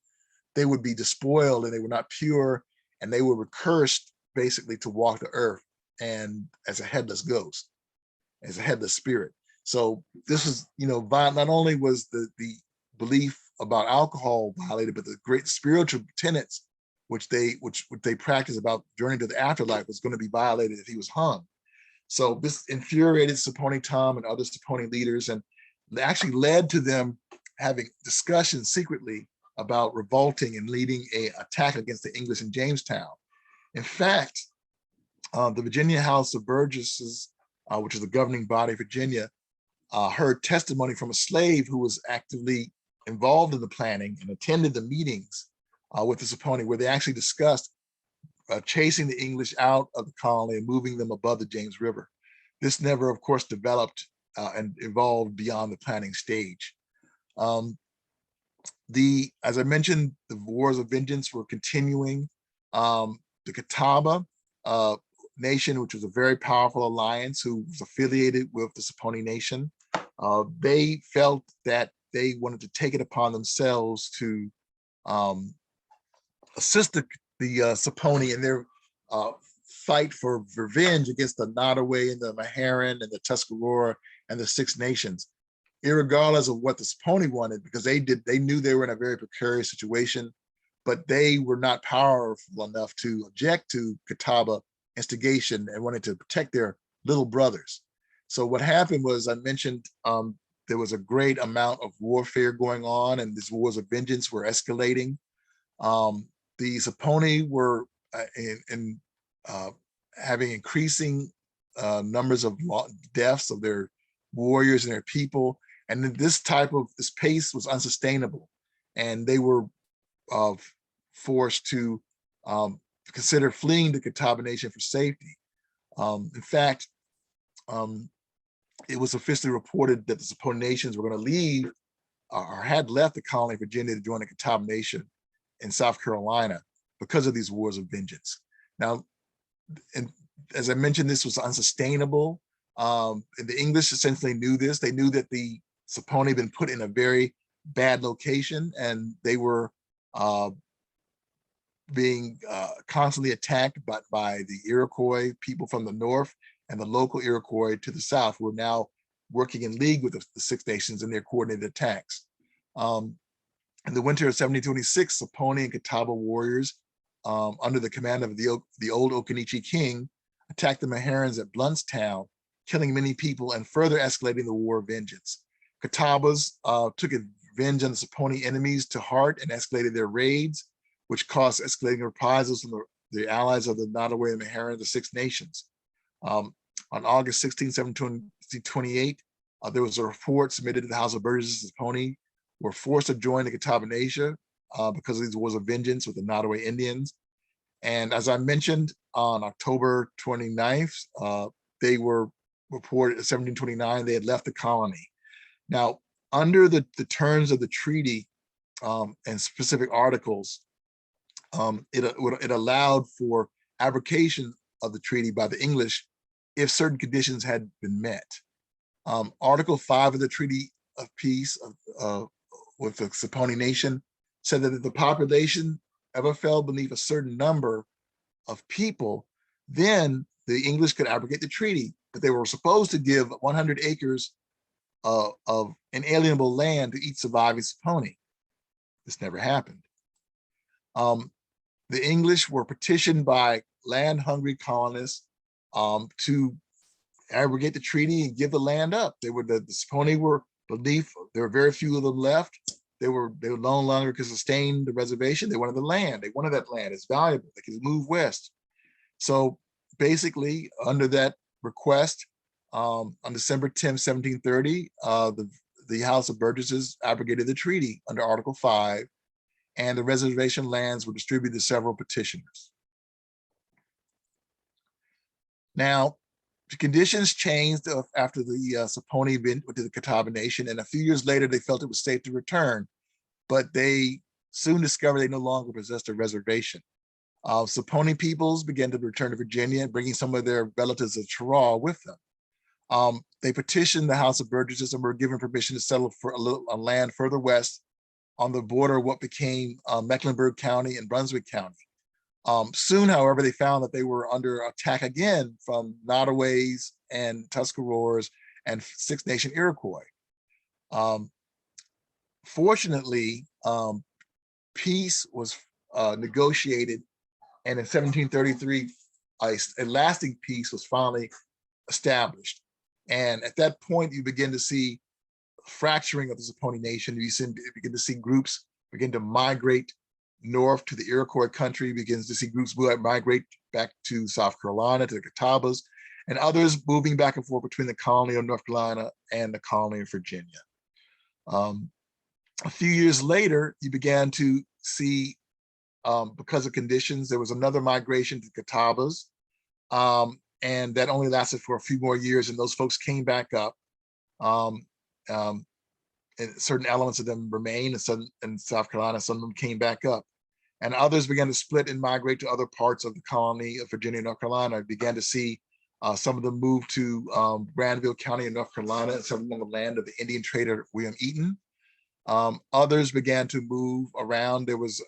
they would be despoiled and they were not pure, and they were cursed basically to walk the earth and as a headless ghost, as a headless spirit. So this is, not only was the belief about alcohol violated, but the great spiritual tenets which they practiced about journey to the afterlife was going to be violated if he was hung. So this infuriated Saponi Tom and other Saponi leaders, and actually led to them having discussions secretly about revolting and leading an attack against the English in Jamestown. In fact, the Virginia House of Burgesses, which is the governing body of Virginia, heard testimony from a slave who was actively involved in the planning and attended the meetings with the Saponi, where they actually discussed chasing the English out of the colony and moving them above the James River. This never, of course, developed and evolved beyond the planning stage. As I mentioned, the wars of vengeance were continuing. The Catawba Nation, which was a very powerful alliance who was affiliated with the Saponi Nation, they felt that they wanted to take it upon themselves to assist the Saponi in their fight for revenge against the Nottoway and the Meherrin and the Tuscarora and the Six Nations, irregardless of what the Saponi wanted, because they knew they were in a very precarious situation, but they were not powerful enough to object to Catawba instigation and wanted to protect their little brothers. So what happened was, I mentioned, there was a great amount of warfare going on, and these wars of vengeance were escalating. The Saponi were having increasing numbers of deaths of their warriors and their people, and this pace was unsustainable, and they were forced to consider fleeing the Catawba Nation for safety. In fact, it was officially reported that the Saponi Nations were going to leave or had left the colony of Virginia to join the Catawba Nation in South Carolina because of these wars of vengeance. Now, and as I mentioned, this was unsustainable. And the English essentially knew this. They knew that the Saponi had been put in a very bad location, and they were being constantly attacked by the Iroquois people from the north and the local Iroquois to the south, who were now working in league with the Six Nations in their coordinated attacks. In the winter of 1726, Saponi and Catawba warriors, under the command of the old Occaneechi king, attacked the Meherrins at Bluntstown, killing many people and further escalating the war of vengeance. Catawbas took revenge on the Saponi enemies to heart and escalated their raids, which caused escalating reprisals from the allies of the Nottoway and Meherrin, the Six Nations. On August 16, 1728, there was a report submitted to the House of Burgesses. Saponi were forced to join the Catawba Nation because of these wars of vengeance with the Nottoway Indians. And as I mentioned, on October 29th, they were reported in 1729, they had left the colony. Now, under the terms of the treaty and specific articles, it allowed for abrogation of the treaty by the English if certain conditions had been met. Article 5 of the Treaty of Peace with the Saponi Nation said that if the population ever fell beneath a certain number of people, then the English could abrogate the treaty, but they were supposed to give 100 acres of inalienable land to each surviving Saponi. This never happened. The English were petitioned by land-hungry colonists to abrogate the treaty and give the land up. The Saponi were beneath, there were very few of them left. They no longer could sustain the reservation. They wanted the land. They wanted that land. It's valuable. They could move west. So basically, under that request, on December 10, 1730, the House of Burgesses abrogated the treaty under Article 5, and the reservation lands were distributed to several petitioners. Now, The conditions changed after the Saponi went to the Catawba Nation, and a few years later, they felt it was safe to return, but they soon discovered they no longer possessed a reservation. Saponi peoples began to return to Virginia, bringing some of their relatives of Cheraw with them. They petitioned the House of Burgesses and were given permission to settle for a land further west on the border of what became Mecklenburg County and Brunswick County. Soon, however, they found that they were under attack again from Nottaways and Tuscaroras and Six Nation Iroquois. Fortunately, peace was negotiated, and in 1733, a lasting peace was finally established. And at that point, you begin to see fracturing of the Saponi Nation. You begin to see groups begin to migrate north to the Iroquois country, begins to see groups migrate back to South Carolina, to the Catawbas, and others moving back and forth between the colony of North Carolina and the colony of Virginia. A few years later, you began to see, because of conditions, there was another migration to Catawbas, and that only lasted for a few more years, and those folks came back up. And certain elements of them remain, and some in South Carolina, some of them came back up. And others began to split and migrate to other parts of the colony of Virginia and North Carolina. I began to see some of them move to Granville County in North Carolina, some of them on the land of the Indian trader William Eaton. Others began to move around. There was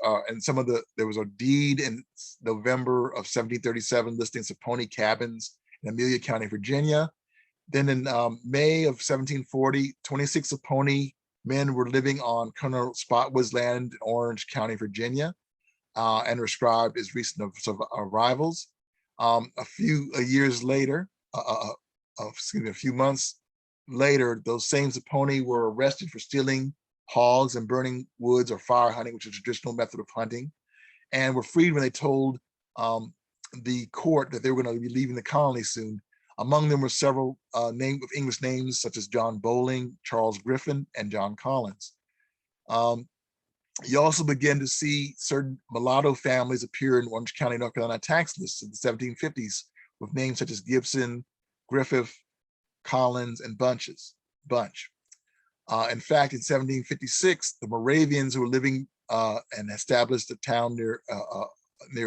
there was a deed in November of 1737 listing Saponi cabins in Amelia County, Virginia. Then in May of 1740, 26 Saponi men were living on Colonel Spotwood's land in Orange County, Virginia, and were described as recent arrivals. A few months later, those same Saponi were arrested for stealing hogs and burning woods or fire hunting, which is a traditional method of hunting, and were freed when they told the court that they were going to be leaving the colony soon. Among them were several English names such as John Bowling, Charles Griffin, and John Collins. You also begin to see certain mulatto families appear in Orange County, North Carolina tax lists in the 1750s with names such as Gibson, Griffith, Collins, and Bunch. In fact, in 1756, the Moravians who were living and established a town near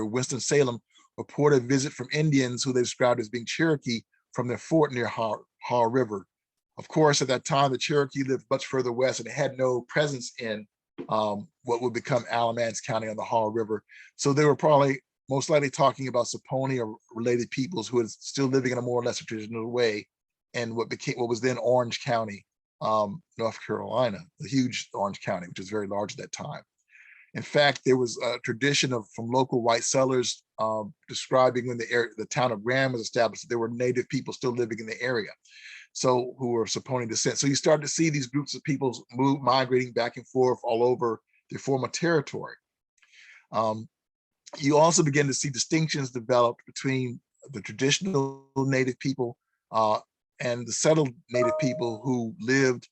Winston-Salem reported a visit from Indians who they described as being Cherokee from their fort near Haw River. Of course, at that time, the Cherokee lived much further west and had no presence in what would become Alamance County on the Haw River. So they were probably most likely talking about Saponi or related peoples who were still living in a more or less traditional way in what was then Orange County, North Carolina, the huge Orange County, which was very large at that time. In fact, there was a tradition from local white settlers describing when the town of Graham was established, that there were native people still living in the area, so who were Saponi descent. So you start to see these groups of peoples migrating back and forth all over their former territory. You also begin to see distinctions developed between the traditional native people and the settled native people who lived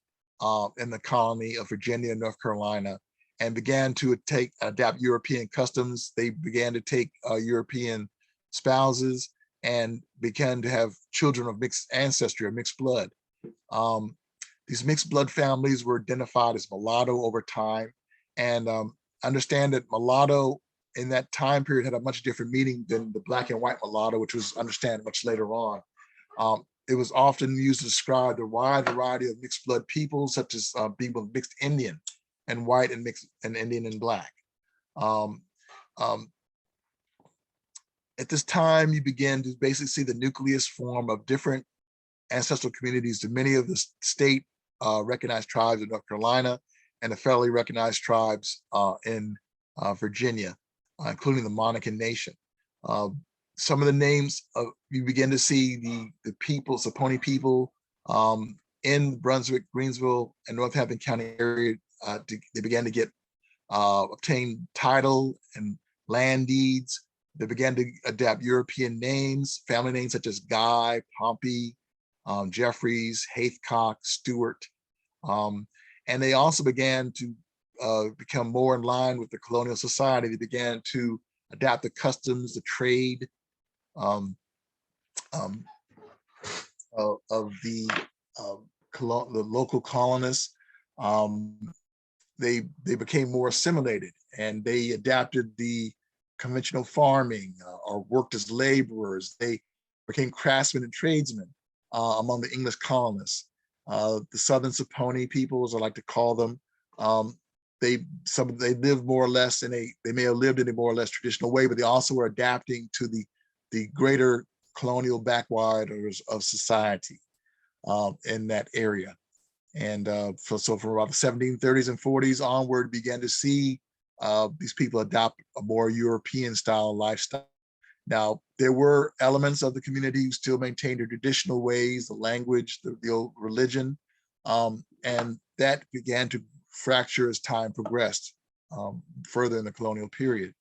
in the colony of Virginia and North Carolina, and began to adapt European customs. They began to take European spouses and began to have children of mixed ancestry or mixed blood. These mixed blood families were identified as mulatto over time, and understand that mulatto in that time period had a much different meaning than the black and white mulatto, which was understood much later on. It was often used to describe the wide variety of mixed blood people, such as people mixed Indian and white and mixed and Indian and black. At this time, you begin to basically see the nucleus form of different ancestral communities to many of the state recognized tribes in North Carolina and the federally recognized tribes in Virginia, including the Monacan Nation. Some of the names you begin to see the people, Saponi people in Brunswick, Greensville, and Northampton County area. They began to get obtain title and land deeds. They began to adapt European names, family names such as Guy, Pompey, Jeffries, Hathcock, Stewart. And they also began to become more in line with the colonial society. They began to adapt the customs, the trade, of the local colonists. They became more assimilated, and they adapted the conventional farming or worked as laborers. They became craftsmen and tradesmen among the English colonists. The Southern Saponi people, as I like to call them, they lived more or less they may have lived in a more or less traditional way, but they also were adapting to the greater colonial backwaters of society in that area. And so from about the 1730s and 40s onward, began to see these people adopt a more European style lifestyle. Now, there were elements of the community who still maintained their traditional ways, the language, the old religion, and that began to fracture as time progressed further in the colonial period.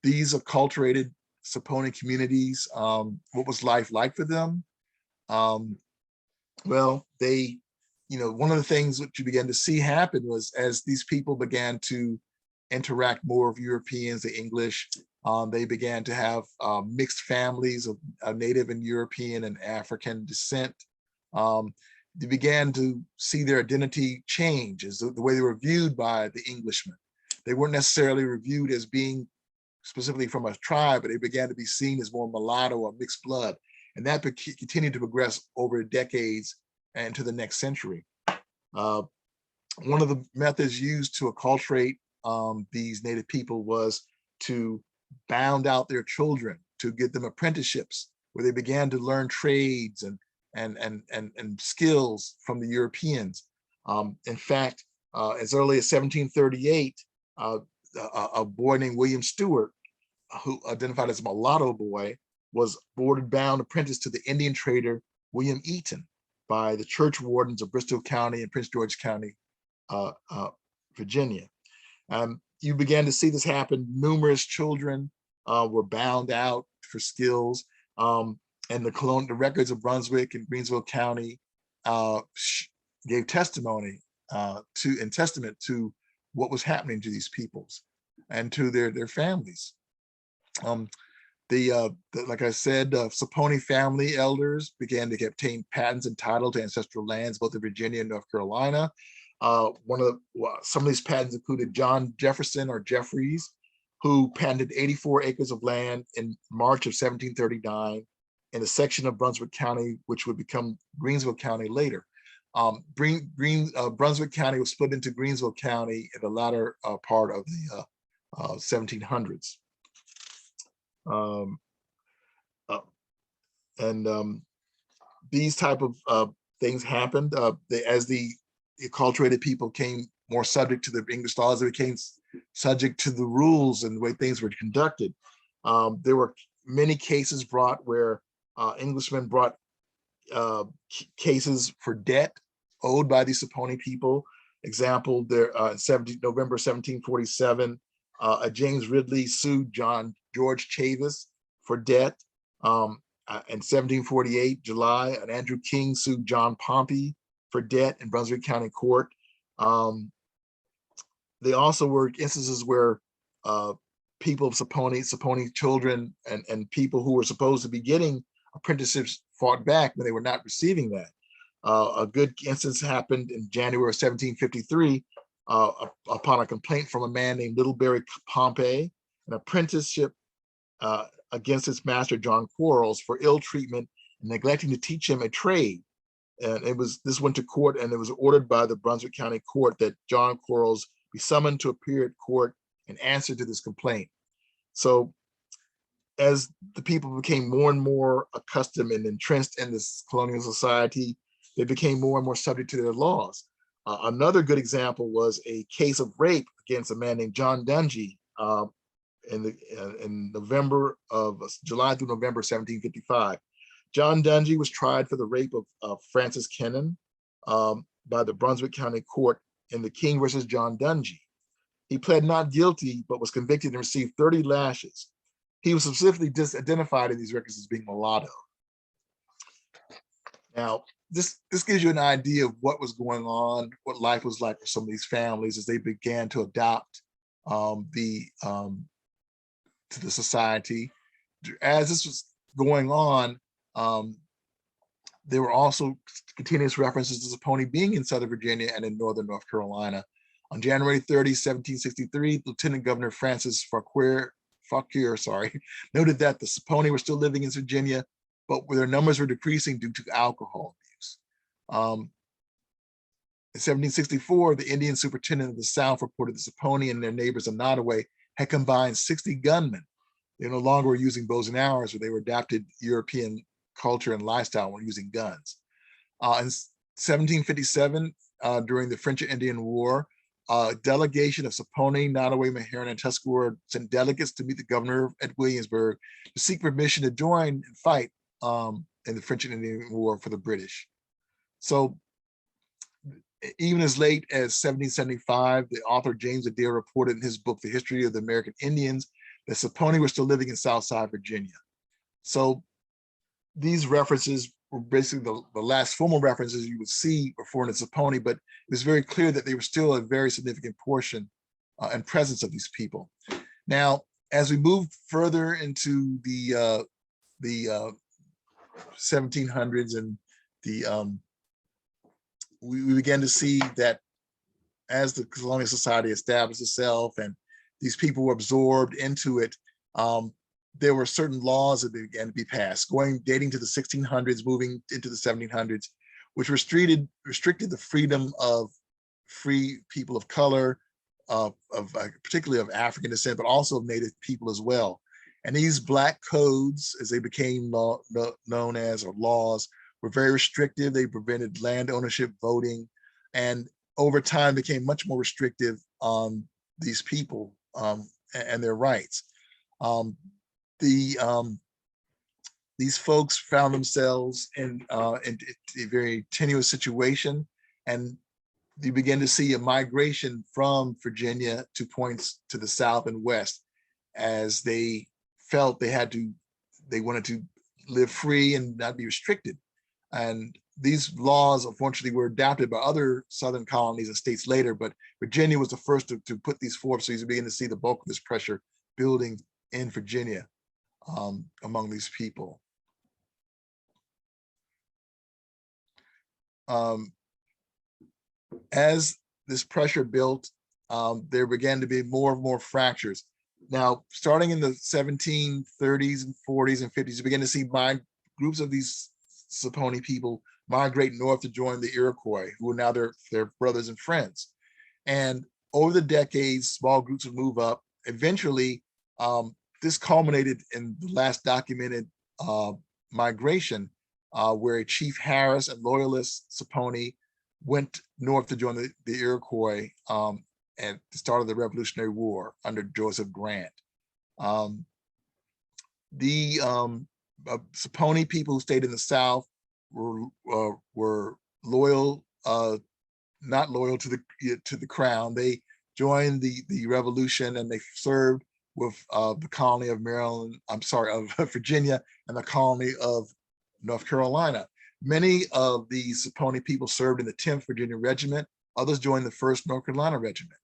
These acculturated Saponi communities, what was life like for them? Well, one of the things that you began to see happen was as these people began to interact more with Europeans, the English, they began to have mixed families of Native and European and African descent. They began to see their identity change as the way they were viewed by the Englishmen. They weren't necessarily reviewed as being specifically from a tribe, but they began to be seen as more mulatto or mixed blood. And that continued to progress over decades and into the next century. One of the methods used to acculturate these Native people was to bound out their children, to give them apprenticeships where they began to learn trades and skills from the Europeans. In fact, as early as 1738, a boy named William Stewart, who identified as a mulatto boy, was boarded bound apprentice to the Indian trader William Eaton by the church wardens of Bristol County and Prince George County, Virginia. You began to see this happen. Numerous children were bound out for skills, and the records of Brunswick and Greensville County gave testimony in testament to what was happening to these peoples and to their families. Like I said, Saponi family elders began to obtain patents and title to ancestral lands, both in Virginia and North Carolina. Some of these patents included John Jefferson or Jeffries, who patented 84 acres of land in March of 1739 in a section of Brunswick County, which would become Greensville County later. Brunswick County was split into Greensville County in the latter part of the 1700s. These type of things happened as the acculturated people came more subject to the English laws. They became subject to the rules and the way things were conducted. There were many cases brought where Englishmen brought cases for debt owed by these Saponi people. Example, there in November 1747, James Ridley sued George Chavis for debt. In 1748, July, an Andrew King sued John Pompey for debt in Brunswick County Court. They also were instances where people of Saponi children and people who were supposed to be getting apprenticeships fought back when they were not receiving that. A good instance happened in January of 1753 upon a complaint from a man named Littlebury Pompey, an apprenticeship against his master, John Quarles, for ill treatment and neglecting to teach him a trade. And this went to court, and it was ordered by the Brunswick County Court that John Quarles be summoned to appear at court and answer to this complaint. So as the people became more and more accustomed and entrenched in this colonial society, they became more and more subject to their laws. Another good example was a case of rape against a man named John Dungy in July through November 1755. John Dungy was tried for the rape of Francis Kennan by the Brunswick County Court in the King versus John Dungy. He pled not guilty, but was convicted and received 30 lashes. He was specifically disidentified in these records as being mulatto. Now, this gives you an idea of what was going on, what life was like for some of these families as they began to adopt to the society. As this was going on, There were also continuous references to Saponi being in Southern Virginia and in Northern North Carolina. On January 30, 1763, Lieutenant Governor Francis Fauquier, noted that the Saponi were still living in Virginia, but their numbers were decreasing due to alcohol abuse. In 1764, the Indian Superintendent of the South reported the Saponi and their neighbors of Nottoway had combined 60 gunmen. They no longer were using bows and arrows, but they were adapted European culture and lifestyle when using guns. In 1757, during the French and Indian War, a delegation of Saponi, Nottoway, Meherrin, and Tuscarora sent delegates to meet the governor at Williamsburg to seek permission to join and fight in the French and Indian War for the British. So even as late as 1775, the author James Adair reported in his book, The History of the American Indians, that Saponi were still living in Southside Virginia. So these references were basically the last formal references you would see before the Saponi, but it was very clear that they were still a very significant portion and presence of these people. Now, as we move further into the 1700s and we began to see that as the colonial society established itself and these people were absorbed into it, there were certain laws that began to be passed, dating to the 1600s, moving into the 1700s, which restricted the freedom of free people of color, particularly of African descent, but also of Native people as well. And these Black codes, as they became known as, or laws, were very restrictive. They prevented land ownership, voting, and over time became much more restrictive on these people and their rights. These folks found themselves in a very tenuous situation, and you begin to see a migration from Virginia to points to the south and west, as they felt they wanted to live free and not be restricted. And these laws, unfortunately, were adapted by other Southern colonies and states later, but Virginia was the first to put these forth. So you begin to see the bulk of this pressure building in Virginia among these people. As this pressure built, there began to be more and more fractures. Now, starting in the 1730s and 40s and 50s, you begin to see groups of these Saponi people migrate north to join the Iroquois, who are now their brothers and friends. And over the decades, small groups would move up. Eventually, this culminated in the last documented migration, where a Chief Harris and loyalist Saponi went north to join the Iroquois at the start of the Revolutionary War under Joseph Grant. The Saponi people who stayed in the South were loyal, not loyal to the crown. They joined the revolution, and they served with the colony of of Virginia and the colony of North Carolina. Many of the Saponi people served in the 10th Virginia Regiment. Others joined the 1st North Carolina Regiment,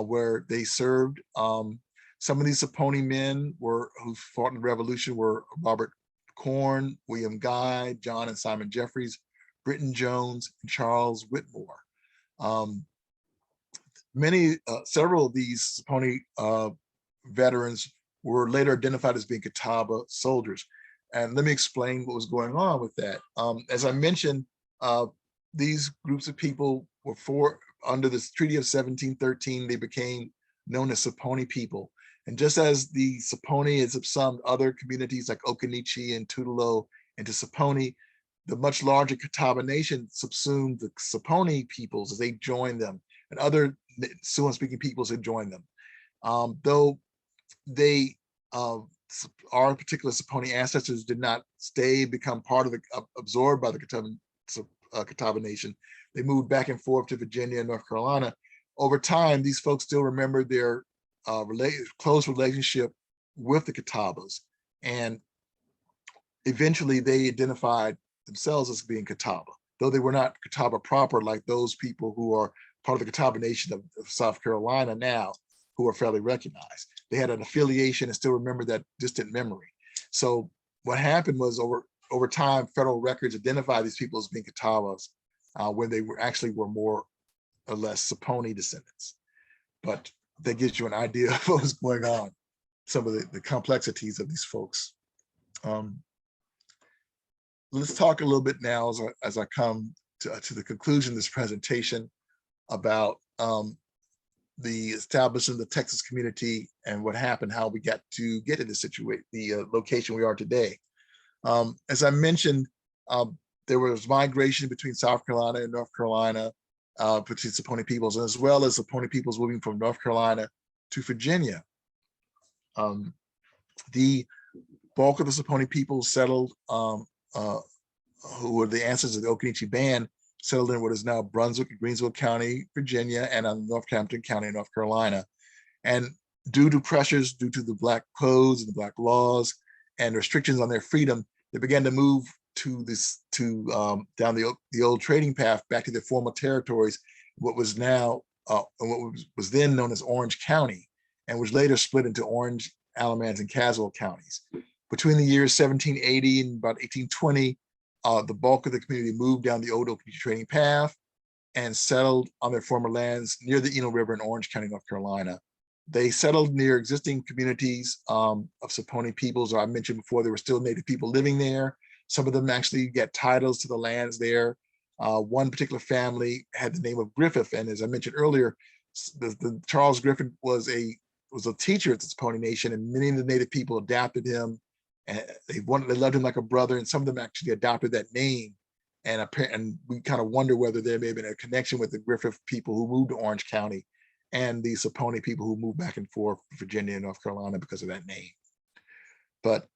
where they served. Some of these Saponi men who fought in the Revolution were Robert Corn, William Guy, John and Simon Jeffries, Britton Jones, and Charles Whitmore. Several of these Saponi veterans were later identified as being Catawba soldiers. And let me explain what was going on with that. As I mentioned, these groups of people were under the Treaty of 1713, they became known as Saponi people. And just as the Saponi has subsumed other communities like Occaneechi and Tutelo into Saponi, the much larger Catawba Nation subsumed the Saponi peoples as they joined them, and other Siouan-speaking peoples had joined them. Though they, our particular Saponi ancestors did not become part of absorbed by the Catawba Nation. They moved back and forth to Virginia and North Carolina. Over time, these folks still remembered their close relationship with the Catawbas, and eventually they identified themselves as being Catawba, though they were not Catawba proper like those people who are part of the Catawba Nation of South Carolina now, who are fairly recognized. They had an affiliation and still remember that distant memory. So what happened was, over over time, federal records identify these people as being Catawbas when they were more or less Saponi descendants. But that gives you an idea of what was going on, some of the complexities of these folks. Let's talk a little bit now as I come to the conclusion of this presentation about the establishment of the Texas community and what happened, how we got to get in this situation, the location we are today. As I mentioned, there was migration between South Carolina and North Carolina, between Saponi peoples, as well as Saponi peoples moving from North Carolina to Virginia. The bulk of the Saponi people settled, who were the ancestors of the Occaneechi band, settled in what is now Brunswick and Greensville County, Virginia, and Northampton County, North Carolina. And due to pressures, due to the Black codes and the Black laws and restrictions on their freedom, they began to move to down the old trading path back to their former territories, what was now what was then known as Orange County, and was later split into Orange, Alamance, and Caswell counties. Between the years 1780 and about 1820, the bulk of the community moved down the old Occaneechi trading path and settled on their former lands near the Eno River in Orange County, North Carolina. They settled near existing communities of Saponi peoples, or I mentioned before, there were still Native people living there. Some of them actually get titles to the lands there. One particular family had the name of Griffith, and as I mentioned earlier, the Charles Griffith was a teacher at the Saponi Nation, and many of the Native people adopted him, and they loved him like a brother, and some of them actually adopted that name. And we kind of wonder whether there may have been a connection with the Griffith people who moved to Orange County and the Saponi people who moved back and forth from Virginia and North Carolina because of that name. But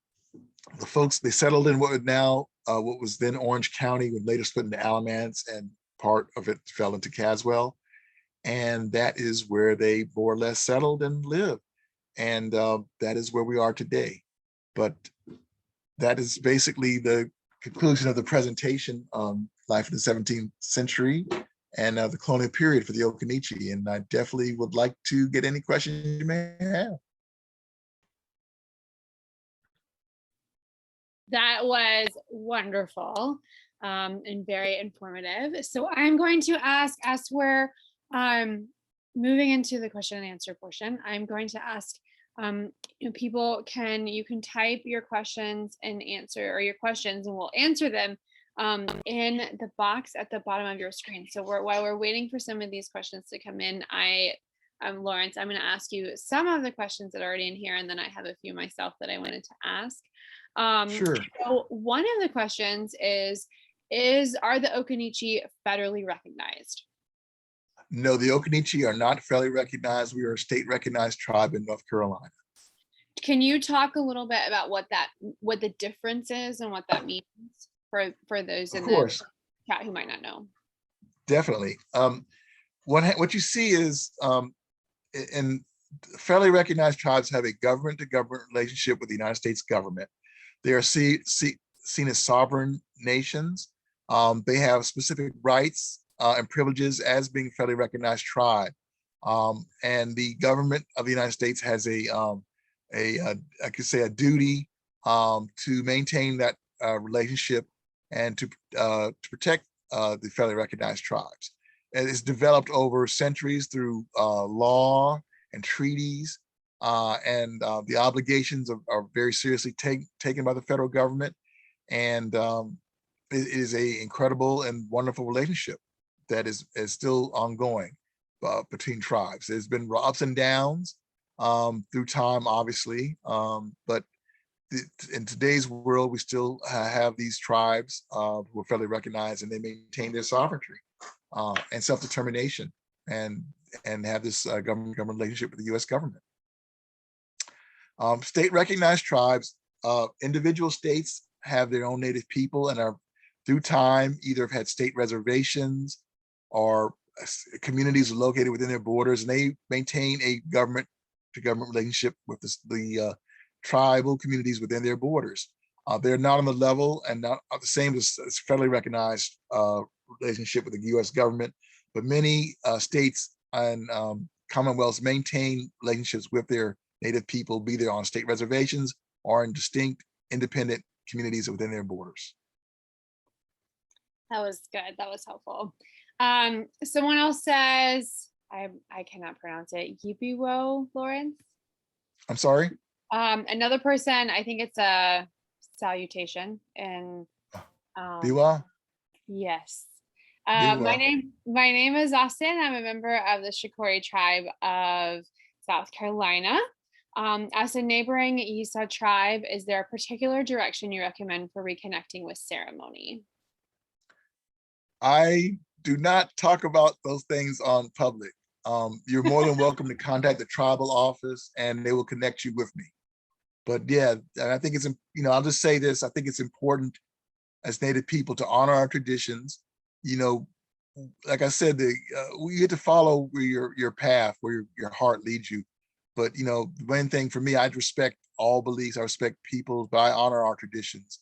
the folks, they settled in what was then Orange County, and later split into Alamance, and part of it fell into Caswell. And that is where they more or less settled and lived. And that is where we are today. But that is basically the conclusion of the presentation on life in the 17th century and the colonial period for the Occaneechi. And I definitely would like to get any questions you may have. That was wonderful and very informative. So I'm going to ask, as we're moving into the question and answer portion, I'm going to ask people, you can type your questions and your questions, and we'll answer them in the box at the bottom of your screen. So while we're waiting for some of these questions to come in, Lawrence, I'm going to ask you some of the questions that are already in here, and then I have a few myself that I wanted to ask. Sure. So one of the questions are the Occaneechi federally recognized? No, the Occaneechi are not federally recognized. We are a state recognized tribe in North Carolina. Can you talk a little bit about what the difference is and what that means for those in the chat who might not know? Definitely. What you see is in federally recognized tribes have a government to government relationship with the United States government. They are seen as sovereign nations. They have specific rights and privileges as being federally recognized tribe. And the government of the United States has I could say a duty to maintain that relationship and to protect the federally recognized tribes. And it's developed over centuries through law and treaties, and the obligations are very seriously taken by the federal government. And it is an incredible and wonderful relationship that is still ongoing between tribes. There's been ups and downs through time, obviously, but in today's world, we still have these tribes who are federally recognized, and they maintain their sovereignty and self-determination, and have this government relationship with the U.S. government. State recognized tribes, individual states have their own native people and are through time either have had state reservations or communities located within their borders, and they maintain a government to government relationship with the tribal communities within their borders. They're not on the level and not the same as federally recognized relationship with the U.S. government, but many states and commonwealths maintain relationships with their native people, be they on state reservations or in distinct independent communities within their borders. That was good. That was helpful. Someone else says, I cannot pronounce it. Yipiwo, Lawrence. I'm sorry? Another person, I think it's a salutation. And Biwa? yes. Biwa. My name is Austin. I'm a member of the Shikori tribe of South Carolina. As a neighboring Yisa tribe, is there a particular direction you recommend for reconnecting with ceremony? I do not talk about those things on public. You're more than welcome to contact the tribal office and they will connect you with me. But yeah, and I think it's, I'll just say this, I think it's important as Native people to honor our traditions. Like I said, we get to follow where your path, where your heart leads you. But the main thing for me, I respect all beliefs, I respect people, but I honor our traditions.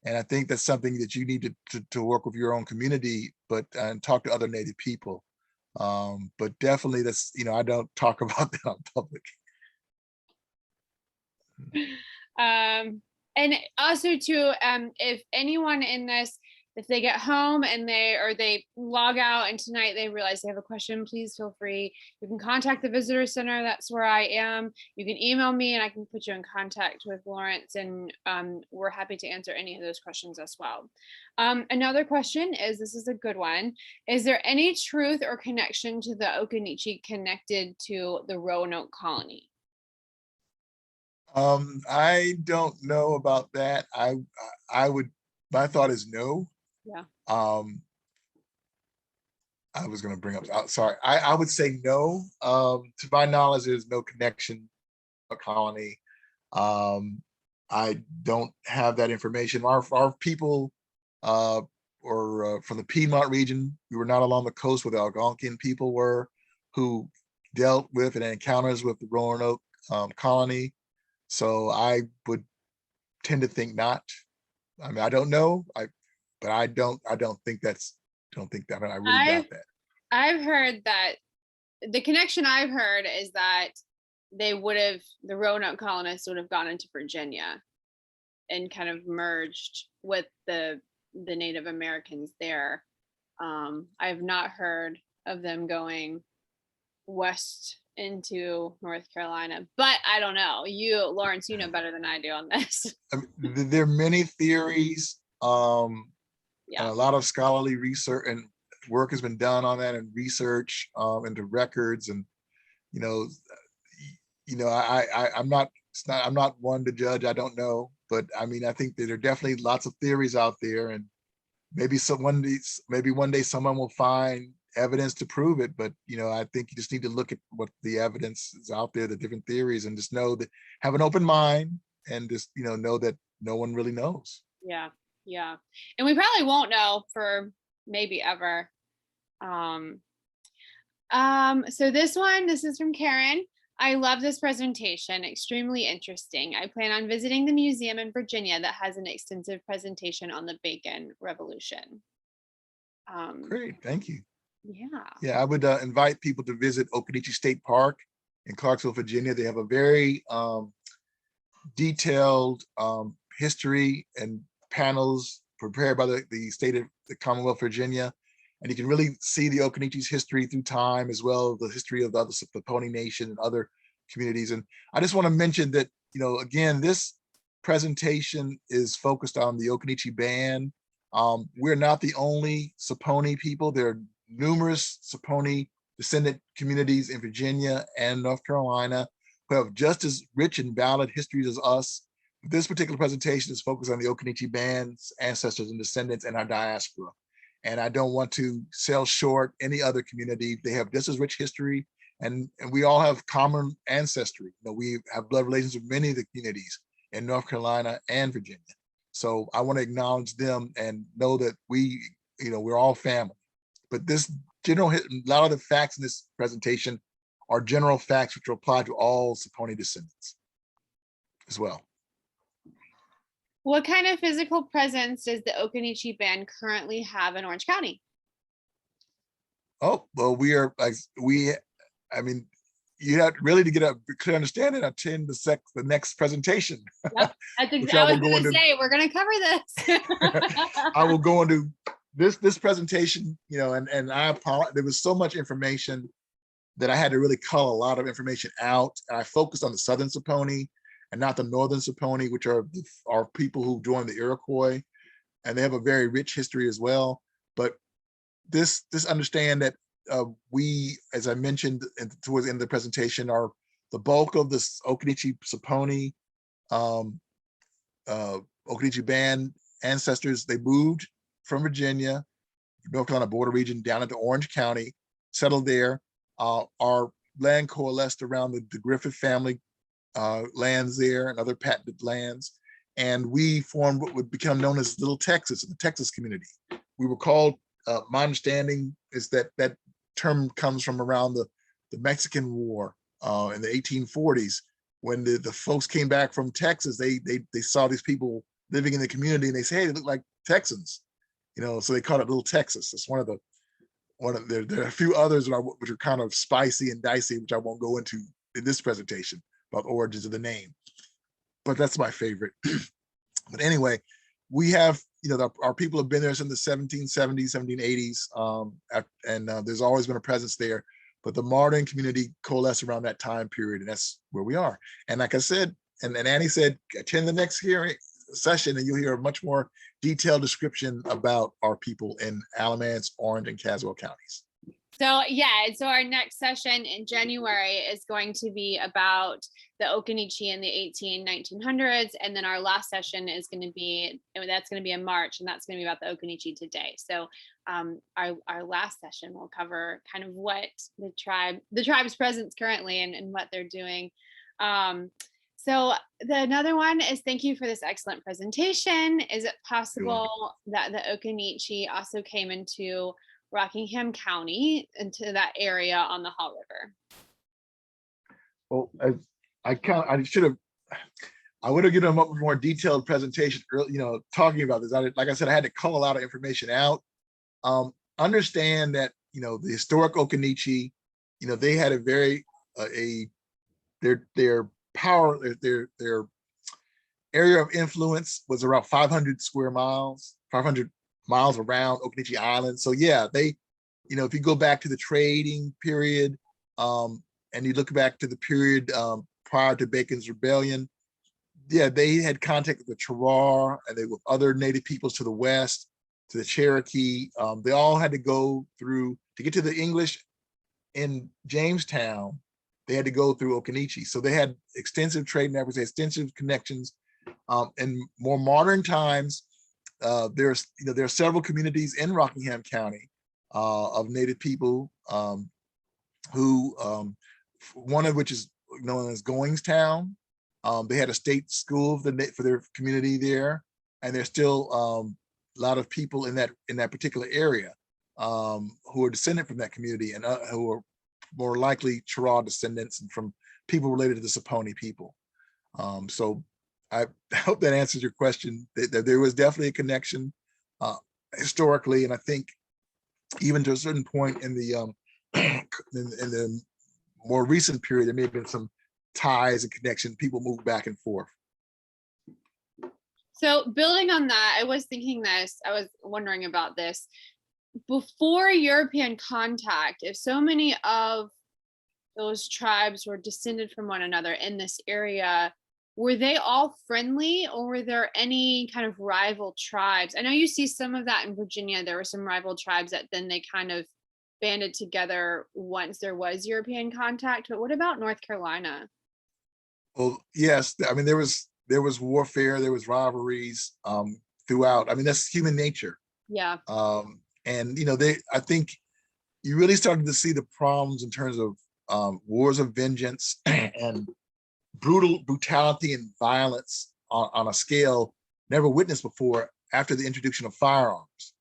And I think that's something that you need to work with your own community, and talk to other Native people. But definitely that's, I don't talk about that on public. And also too, if anyone in this, if they get home and they log out and tonight they realize they have a question, please feel free. You can contact the visitor center. That's where I am. You can email me and I can put you in contact with Lawrence, and we're happy to answer any of those questions as well. Another question is, this is a good one. Is there any truth or connection to the Occaneechi connected to the Roanoke colony? I don't know about that. My thought is no. Yeah. I was going to bring up, sorry, I would say no. To my knowledge, there's no connection to a colony. I don't have that information. Our people, from the Piedmont region, we were not along the coast where the Algonquian people were, who dealt with and had encounters with the Roanoke colony. So I would tend to think not. I mean, I don't know. But I don't think that's, I really doubt that. I've heard that the connection I've heard is that the Roanoke colonists would have gone into Virginia and kind of merged with the Native Americans there. I've not heard of them going west into North Carolina, but I don't know. You, Lawrence, you know better than I do on this. I mean, there are many theories. Yeah. And a lot of scholarly research and work has been done on that, and research into records. And I'm not one to judge. I don't know, but I mean, I think that there are definitely lots of theories out there, and maybe one day someone will find evidence to prove it. But I think you just need to look at what the evidence is out there, the different theories, and just know that, have an open mind, and just know that no one really knows. Yeah. Yeah. And we probably won't know for maybe ever. So this is from Karen. I love this presentation, extremely interesting. I plan on visiting the museum in Virginia that has an extensive presentation on the Bacon Revolution. Great, thank you. Yeah. Yeah, I would invite people to visit Occaneechi State Park in Clarksville, Virginia. They have a very detailed history and panels prepared by the Commonwealth of Virginia, and you can really see the Occaneechi's history through time, as well as the history of the other Pony Nation and other communities. And I just want to mention that, again, this presentation is focused on the Occaneechi band. We're not the only Saponi people. There are numerous Saponi descendant communities in Virginia and North Carolina who have just as rich and valid histories as us. This particular presentation is focused on the Occaneechi band's ancestors and descendants and our diaspora. And I don't want to sell short any other community. They have just as rich history, and we all have common ancestry. We have blood relations with many of the communities in North Carolina and Virginia. So I want to acknowledge them and know that we're all family. But a lot of the facts in this presentation are general facts which will apply to all Saponi descendants as well. What kind of physical presence does the Occaneechi band currently have in Orange County? Oh, well, you have really to get a clear understanding, attend the next presentation. Yep, Which I I was will go going to into. say, we're going to cover this. I will go into this presentation, and I apologize. There was so much information that I had to really cull a lot of information out. And I focused on the Southern Saponi and not the Northern Saponi, which are people who joined the Iroquois, and they have a very rich history as well. But this understand that we, as I mentioned towards the end of the presentation, are the bulk of this Occaneechi Saponi, Occaneechi band ancestors. They moved from Virginia, North Carolina border region, down into Orange County, settled there. Our land coalesced around the Griffith family lands there and other patented lands. And we formed what would become known as Little Texas, the Texas community. We were called, my understanding is that that term comes from around the Mexican War in the 1840s, when the folks came back from Texas. They saw these people living in the community, and they say, hey, they look like Texans, so they called it Little Texas. It's one of there are a few others which are kind of spicy and dicey, which I won't go into in this presentation about origins of the name, but that's my favorite. But anyway, we have, our people have been there since the 1770s, 1780s, and there's always been a presence there. But the modern community coalesced around that time period, and that's where we are. And like I said, and Annie said, attend the next hearing session, and you'll hear a much more detailed description about our people in Alamance, Orange, and Caswell counties. So yeah, so our next session in January is going to be about the Occaneechi in the 1900s. And then our last session is going to be, that's going to be in March, and that's going to be about the Occaneechi today. So our last session will cover kind of what the tribe's presence currently and what they're doing. So another one is, thank you for this excellent presentation. Is it possible that the Occaneechi also came into Rockingham County, into that area on the Haw River? Well, I would have given them a more detailed presentation early, talking about this. Like I said, I had to cull a lot of information out. Understand that, the historic Occaneechi, they had a very, their power, their area of influence was around 500 square miles, 500 miles around Occaneechi Island. So yeah, they, if you go back to the trading period, and you look back to the period prior to Bacon's Rebellion, yeah, they had contact with the Terroir and they with other native peoples to the west, to the Cherokee. They all had to go through, to get to the English in Jamestown, they had to go through Occaneechi. So they had extensive trade networks, extensive connections. In more modern times, there are several communities in Rockingham County of Native people who, one of which is known as Goingstown. They had a state school for their community there, and there's still a lot of people in that particular area who are descended from that community, and who are more likely Terroir descendants and from people related to the Saponi people. So I hope that answers your question. There was definitely a connection historically, and I think even to a certain point in the in the more recent period, there may have been some ties and connections. People moved back and forth. So building on that, I was wondering about this. Before European contact, if so many of those tribes were descended from one another in this area, were they all friendly, or were there any kind of rival tribes? I know you see some of that in Virginia. There were some rival tribes that then they kind of banded together once there was European contact. But what about North Carolina? Well, yes, I mean, there was warfare, there was rivalries throughout. I mean, that's human nature. Yeah. And I think you really started to see the problems in terms of wars of vengeance and brutality and violence on a scale never witnessed before after the introduction of firearms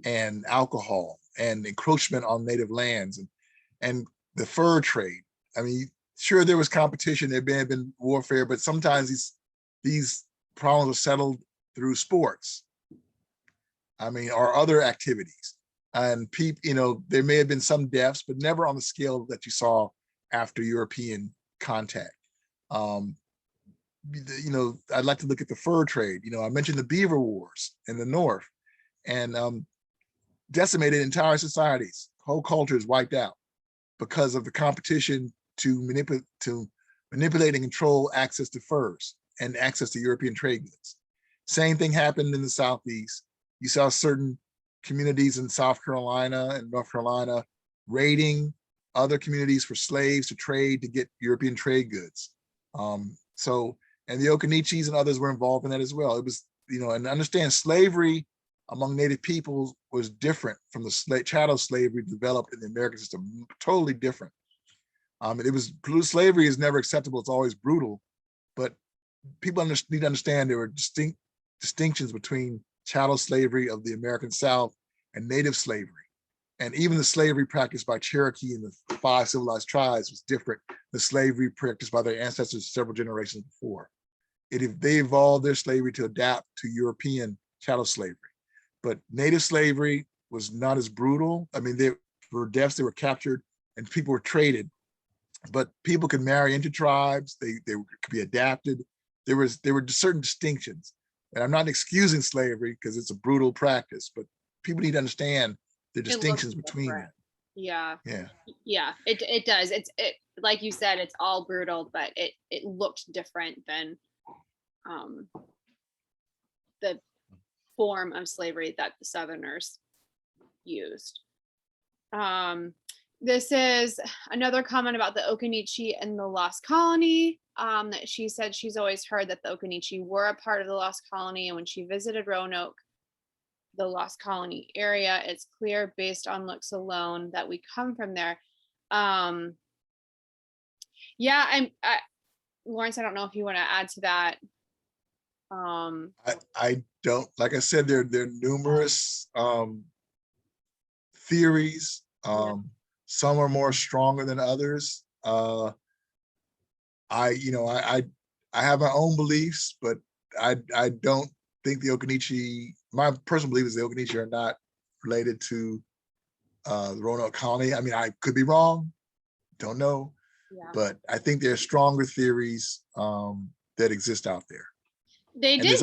and alcohol and encroachment on native lands and the fur trade. I mean, sure, there was competition, there may have been warfare, but sometimes these problems are settled through sports, I mean, or other activities. And people, there may have been some deaths, but never on the scale that you saw after European contact. I'd like to look at the fur trade. I mentioned the beaver wars in the North, and decimated entire societies. Whole cultures wiped out because of the competition to manipulate and control access to furs and access to European trade goods. Same thing happened in the Southeast. You saw certain communities in South Carolina and North Carolina raiding other communities for slaves to trade to get European trade goods. And the Occaneechis and others were involved in that as well. It was, and understand slavery among Native peoples was different from the chattel slavery developed in the American system, totally different. Slavery is never acceptable, it's always brutal, but people need to understand there were distinctions between chattel slavery of the American South and Native slavery. And even the slavery practiced by Cherokee and the 5 civilized tribes was different than slavery practiced by their ancestors several generations before. They evolved their slavery to adapt to European chattel slavery. But Native slavery was not as brutal. I mean, they were deaths, they were captured, and people were traded. But people could marry into tribes, they could be adapted. There were certain distinctions. And I'm not excusing slavery because it's a brutal practice, but people need to understand the distinctions between them. Yeah. Yeah. Yeah, it does. It like you said, it's all brutal, but it looked different than the form of slavery that the Southerners used. This is another comment about the Occaneechi and the Lost Colony. That she said she's always heard that the Occaneechi were a part of the Lost Colony, and when she visited Roanoke, the Lost Colony area, it's clear based on looks alone that we come from there. Yeah, Lawrence, I don't know if you want to add to that. I don't, like I said, there are numerous theories. Some are more stronger than others. I have my own beliefs, but I don't think the Occaneechi, my personal belief is the Occaneechi are not related to the Roanoke Colony. I mean, I could be wrong, don't know, but I think there are stronger theories that exist out there. And there's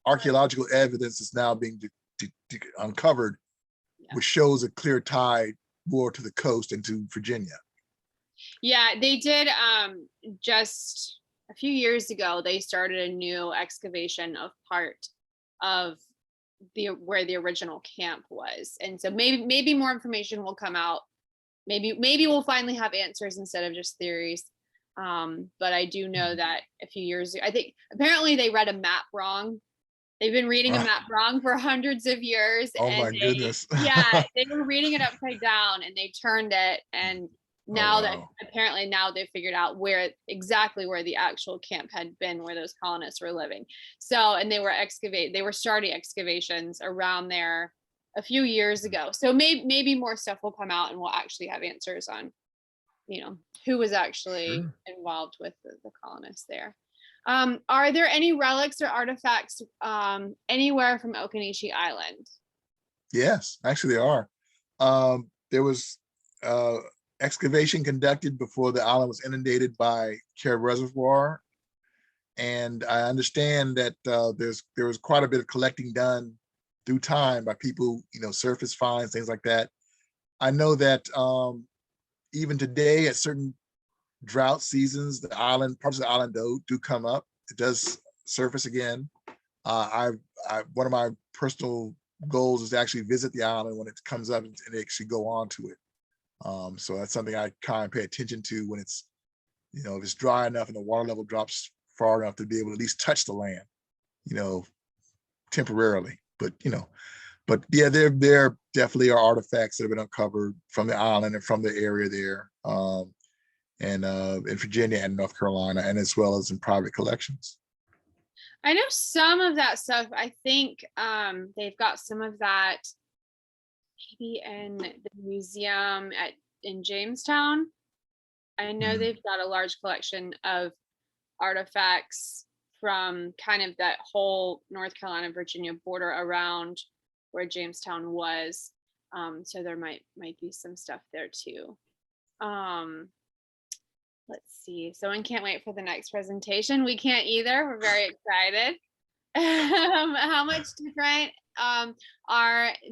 archaeological evidence is now being uncovered, which shows a clear tide more to the coast and to Virginia. Yeah, they did just a few years ago, they started a new excavation of part of where the original camp was. And so maybe more information will come out. Maybe we'll finally have answers instead of just theories. But I do know that a few years ago, I think apparently they read a map wrong. They've been reading a map wrong for hundreds of years. Oh my goodness. Yeah, they were reading it upside down and they turned it. And now that apparently now they've figured out exactly where the actual camp had been, where those colonists were living. So, and they were starting excavations around there a few years ago. So maybe more stuff will come out and we'll actually have answers on, who was actually involved with the colonists there. Are there any relics or artifacts anywhere from Occaneechi Island? Yes, actually there are. There was excavation conducted before the island was inundated by Carib Reservoir. And I understand that there was quite a bit of collecting done through time by people, surface finds, things like that. I know that even today at certain drought seasons, parts of the island do come up. It does surface again. One of my personal goals is to actually visit the island when it comes up and actually go on to it. So that's something I kind of pay attention to when it's, if it's dry enough and the water level drops far enough to be able to at least touch the land, temporarily. But yeah, there definitely are artifacts that have been uncovered from the island and from the area there, and in Virginia and North Carolina, and as well as in private collections. I know some of that stuff. I think they've got some of that maybe in the museum in Jamestown. I know they've got a large collection of artifacts from kind of that whole North Carolina, Virginia border around where Jamestown was. So there might be some stuff there too. Let's see. Someone can't wait for the next presentation. We can't either. We're very excited. How much different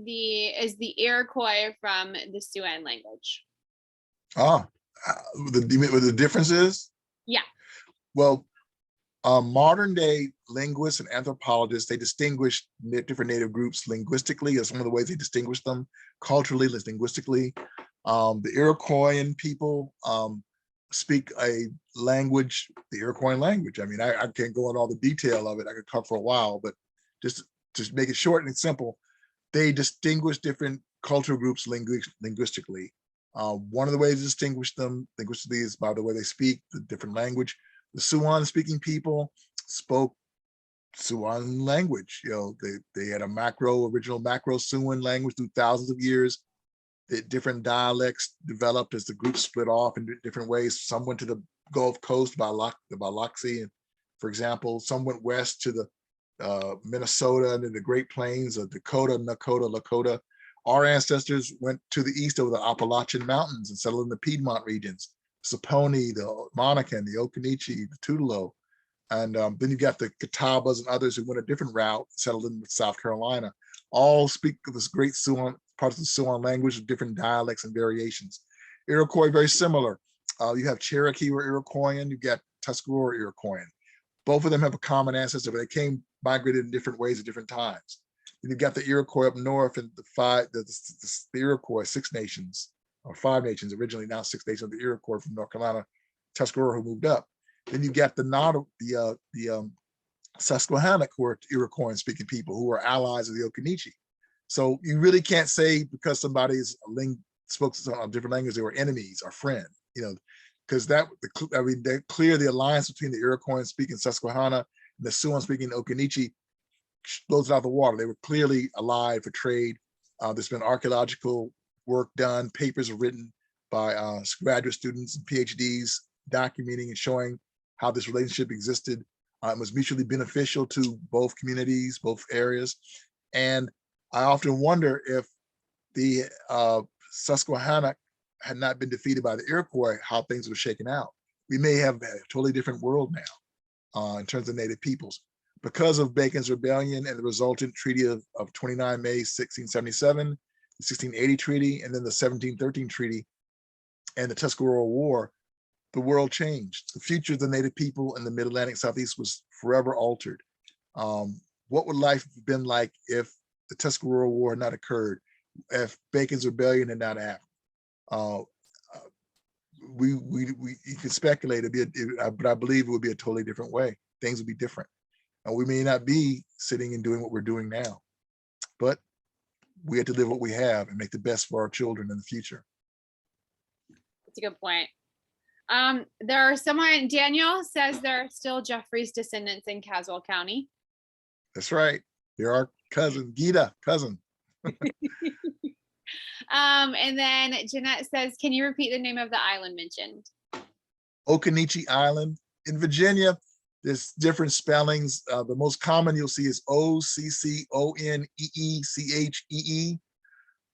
is the Iroquois from the Siouan language? Ah, the difference is? Yeah. Well, modern day linguists and anthropologists, they distinguish different native groups linguistically, as one of the ways they distinguish them culturally, linguistically. The Iroquoian people speak a language, the Iroquois language. I mean, I can't go into all the detail of it. I could talk for a while, but just to make it short and simple, they distinguish different cultural groups linguistically. One of the ways to distinguish them linguistically is by the way they speak the different language. The Siouan speaking people spoke Siouan language. You know, they had a original macro Siouan language through thousands of years. The different dialects developed as the group split off in different ways. Some went to the Gulf Coast by the Biloxi, for example. Some went west to the Minnesota and then the Great Plains of Dakota, Nakota, Lakota. Our ancestors went to the east over the Appalachian Mountains and settled in the Piedmont regions, Saponi, the Monacan, the Occaneechi, the Tutelo. And then you got the Catawbas and others who went a different route, settled in South Carolina. All speak this great Siouan, parts of the Siouan language with different dialects and variations. Iroquois, very similar. You have Cherokee or Iroquoian, you got Tuscarora Iroquoian. Both of them have a common ancestor, but they migrated in different ways at different times. Then you've got the Iroquois up north and the Iroquois, 6 nations, or 5 nations originally, now 6 nations of the Iroquois from North Carolina, Tuscarora who moved up. Then you got the Susquehannock, who are Iroquois speaking people who are allies of the Occaneechi. So you really can't say because somebody's spoke a different language, they were enemies or friends, you know, because they're clear the alliance between the Iroquois speaking Susquehanna and the Siouan speaking Occaneechi blows it out of the water. They were clearly allied for trade. There's been archaeological work done, papers are written by graduate students and PhDs documenting and showing how this relationship existed. It was mutually beneficial to both communities, both areas. And I often wonder if the Susquehanna had not been defeated by the Iroquois, how things were shaken out. We may have a totally different world now in terms of Native peoples. Because of Bacon's Rebellion and the resultant Treaty of 29 May 1677, the 1680 Treaty, and then the 1713 Treaty and the Tuscarora War, the world changed. The future of the Native people in the Mid-Atlantic Southeast was forever altered. What would life have been like if the Tuscarora War had not occurred, if Bacon's Rebellion had not happened? You can speculate, but I believe it would be a totally different way. Things would be different. And we may not be sitting and doing what we're doing now, but we have to live what we have and make the best for our children in the future. That's a good point. Daniel says there are still Jeffrey's descendants in Caswell County. That's right. They're our cousin, Gita, cousin. And then Jeanette says, can you repeat the name of the island mentioned? Occaneechi Island. In Virginia, there's different spellings. The most common you'll see is Occaneechee.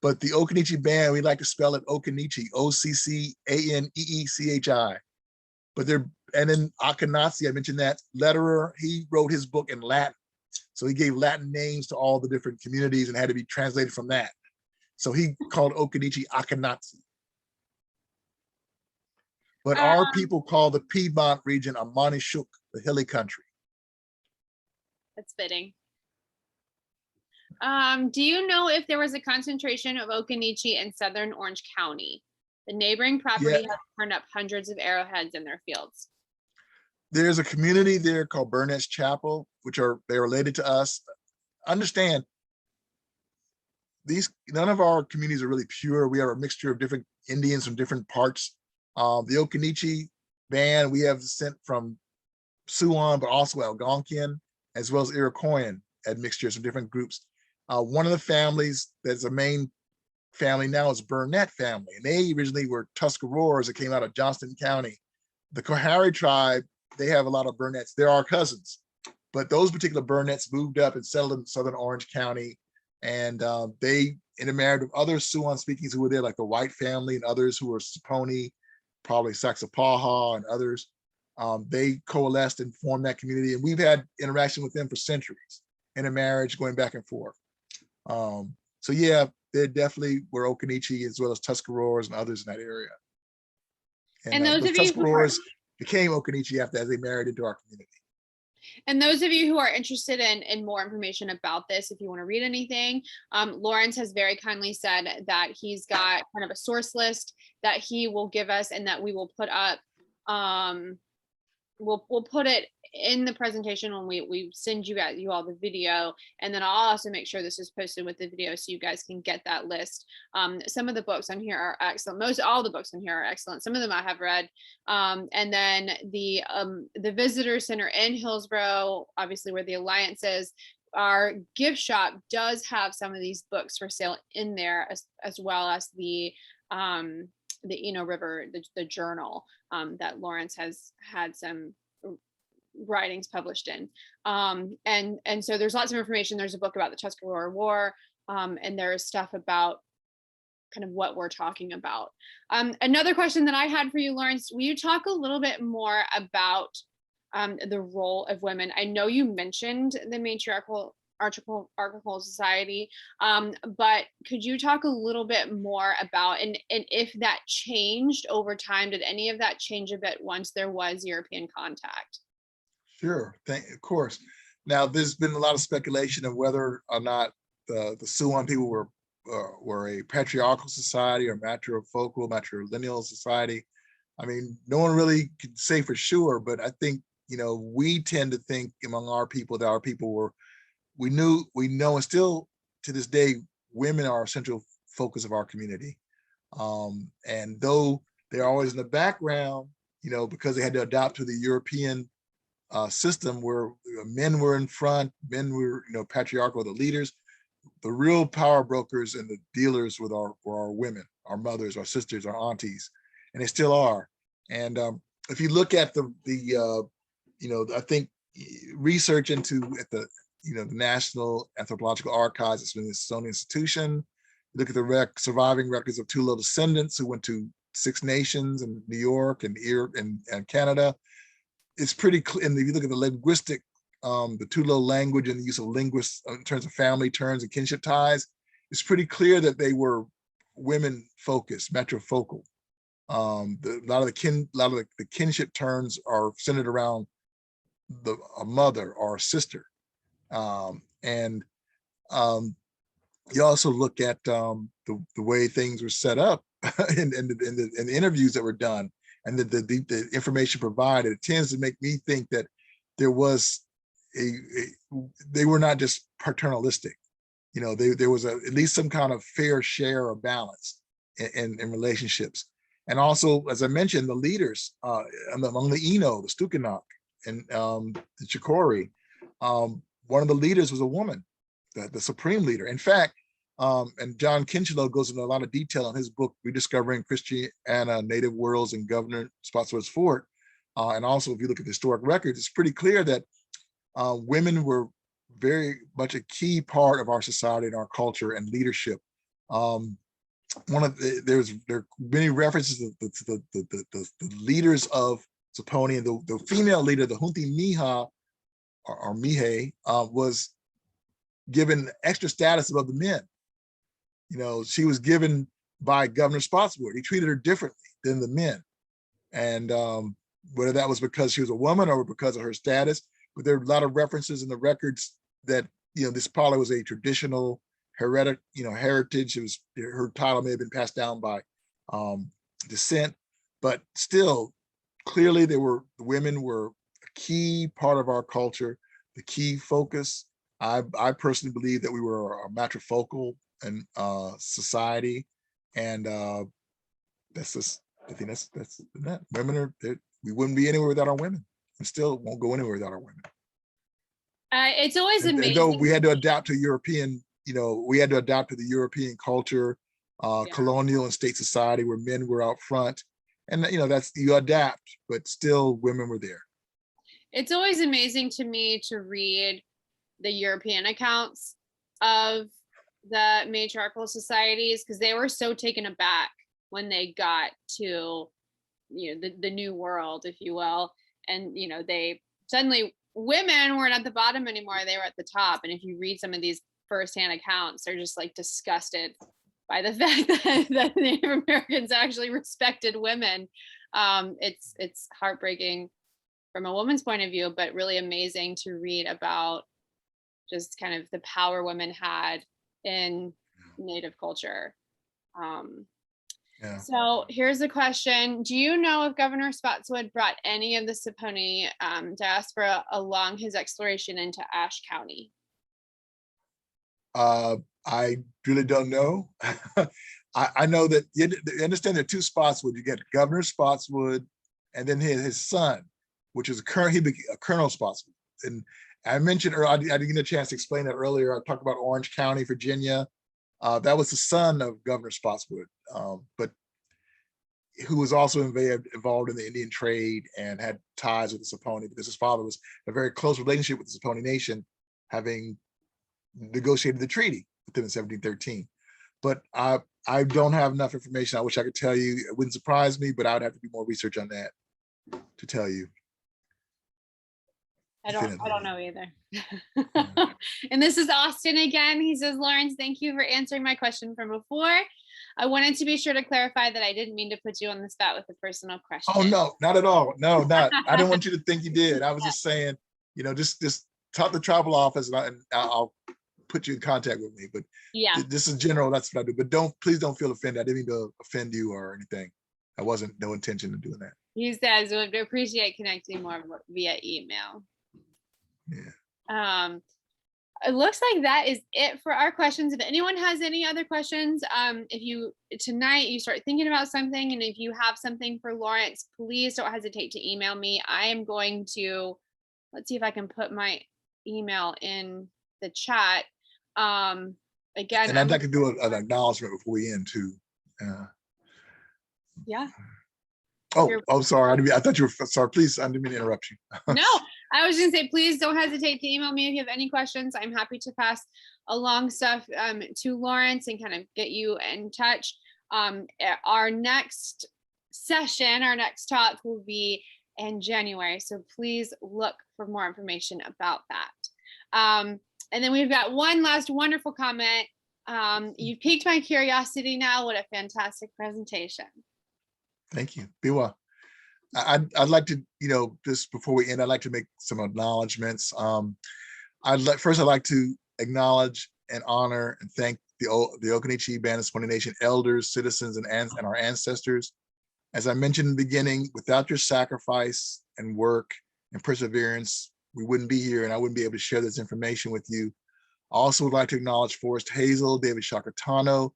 But the Occaneechi band, we like to spell it Occaneechi, Occaneechi. But and then Occaneechi, I mentioned that letterer, he wrote his book in Latin. So he gave Latin names to all the different communities and had to be translated from that. So he called Occaneechi Occaneechi. But our people call the Piedmont region Amanishuk, the hilly country. That's fitting. Do you know if there was a concentration of Occaneechi in southern Orange County? The neighboring property has turned up hundreds of arrowheads in their fields. There's a community there called Burnett's Chapel, they're related to us. Understand, none of our communities are really pure. We have a mixture of different Indians from different parts. The Occaneechi band, we have descent from Siouan, but also Algonquian, as well as Iroquoian admixtures from different groups. One of the families that's a main family now is Burnett family, and they originally were Tuscaroras that came out of Johnston County. The Coharie tribe, they have a lot of Burnetts. They're our cousins, but those particular Burnetts moved up and settled in southern Orange County, and they intermarried with other Siouan speakings who were there, like the White family and others who were Saponi, probably Saxapaha and others. They coalesced and formed that community, and we've had interaction with them for centuries, intermarriage going back and forth. So yeah, they definitely were Occaneechi as well as Tuscaroras and others in that area. And those Those of you who are, Tuscaroras became Occaneechi after as they married into our community. and those of you who are interested in more information about this, if you want to read anything, Lawrence has very kindly said that he's got kind of a source list that he will give us and that we will put up. We'll put it in the presentation when we send you all the video, and then I'll also make sure this is posted with the video so you guys can get that list. Some of the books on here are excellent. All the books on here are excellent. Some of them I have read. And then the visitor center in Hillsborough, obviously where the Alliance is, our gift shop does have some of these books for sale in there, as well as the Eno River, the journal that Lawrence has had some writings published in. And so there's lots of information. There's a book about the Tuscarora War, and there's stuff about kind of what we're talking about. Another question that I had for you, Lawrence, will you talk a little bit more about the role of women? I know you mentioned the matriarchal society, but could you talk a little bit more about and if that changed over time? Did any of that change a bit once there was European contact? Sure, of course. Now, there's been a lot of speculation of whether or not the Siouan people were a patriarchal society or matrilineal society. I mean, no one really could say for sure, but I think, you know, we tend to think among our people that our people were, we know, and still to this day, women are a central focus of our community. And though they're always in the background, you know, because they had to adapt to the European system where men were in front, men were, you know, patriarchal, the leaders, the real power brokers and the dealers were our women, our mothers, our sisters, our aunties, and they still are. And if you look at the you know, I think research into the National Anthropological Archives, it's been a Smithsonian institution. Look at the surviving records of Tulo descendants who went to 6 nations in New York and Canada. It's pretty clear, and if you look at the linguistic, the Tulo language and the use of linguists in terms of family terms and kinship ties, it's pretty clear that they were women focused, matrifocal. A lot of the kinship terms are centered around a mother or a sister. You also look at the way things were set up in the interviews that were done and the information provided. It tends to make me think that there was they were not just paternalistic. You know, there was at least some kind of fair share or balance in relationships. And also, as I mentioned, the leaders among the Eno, the Stukanak, and the Chikori, one of the leaders was a woman, the supreme leader. In fact, and John Kinchelow goes into a lot of detail in his book, Rediscovering Christiana, Native Worlds and Governor Spotswood's Fort. And also, if you look at the historic records, it's pretty clear that women were very much a key part of our society and our culture and leadership. There are many references to the leaders of Saponi, and the female leader, the Hunti Miha or Mihe, was given extra status above the men. You know, she was given by Governor Spotswood. He treated her differently than the men. And whether that was because she was a woman or because of her status, but there are a lot of references in the records that, you know, this probably was a traditional heritage. It was, her title may have been passed down by descent, but still, clearly the women were a key part of our culture, the key focus. I personally believe that we were a matrifocal and society, and that's just, I think that's that. Women are, we wouldn't be anywhere without our women, and still won't go anywhere without our women. It's always amazing. And though we had to adapt to European, we had to adapt to the European culture, colonial and state society where men were out front, and that's, you adapt, but still women were there. It's always amazing to me to read the European accounts of the matriarchal societies, because they were so taken aback when they got to the new world, if you will. And, they suddenly, women weren't at the bottom anymore. They were at the top. And if you read some of these firsthand accounts, they're just like disgusted by the fact that Native Americans actually respected women. It's heartbreaking from a woman's point of view, but really amazing to read about just kind of the power women had in Native culture. Yeah. So here's a question. Do you know if Governor Spotswood brought any of the Saponi diaspora along his exploration into Ashe County? I really don't know. I know that you understand there are two Spotswood. You get Governor Spotswood, and then his son, which is a Colonel Spotswood. And I mentioned, or I didn't get a chance to explain that earlier. I talked about Orange County, Virginia. That was the son of Governor Spotswood, but who was also involved in the Indian trade and had ties with the Saponi, because his father was a very close relationship with the Saponi Nation, having negotiated the treaty with them in 1713. But I don't have enough information. I wish I could tell you. It wouldn't surprise me, but I would have to do more research on that to tell you. I don't know either. And this is Austin again. He says, Lawrence, thank you for answering my question from before. I wanted to be sure to clarify that I didn't mean to put you on the spot with a personal question. Oh, no, not at all. No, not. I didn't want you to think you did. I was just saying, just talk to the travel office and I'll put you in contact with me. But yeah, this is general. That's what I do. But please don't feel offended. I didn't mean to offend you or anything. I wasn't, no intention of doing that. He says would appreciate connecting more via email. Yeah. It looks like that is it for our questions. If anyone has any other questions, if tonight you start thinking about something, and if you have something for Lawrence, please don't hesitate to email me. I am going to, let's see if I can put my email in the chat. Again, and I'd like to do an acknowledgement before we end too. Yeah. Oh, sorry. I thought you were sorry. Please, I didn't mean to interrupt you. No, I was going to say, please don't hesitate to email me if you have any questions. I'm happy to pass along stuff to Lawrence and kind of get you in touch. Our next session, our next talk will be in January. So please look for more information about that. And then we've got one last wonderful comment. You've piqued my curiosity now. What a fantastic presentation. Thank you. Be well. I'd like to, just before we end, I'd like to make some acknowledgements. First, I'd like to acknowledge and honor and thank the Occaneechi Band of Saponi Nation elders, citizens, and our ancestors. As I mentioned in the beginning, without your sacrifice and work and perseverance, we wouldn't be here, and I wouldn't be able to share this information with you. I also would like to acknowledge Forrest Hazel, David Shakatano,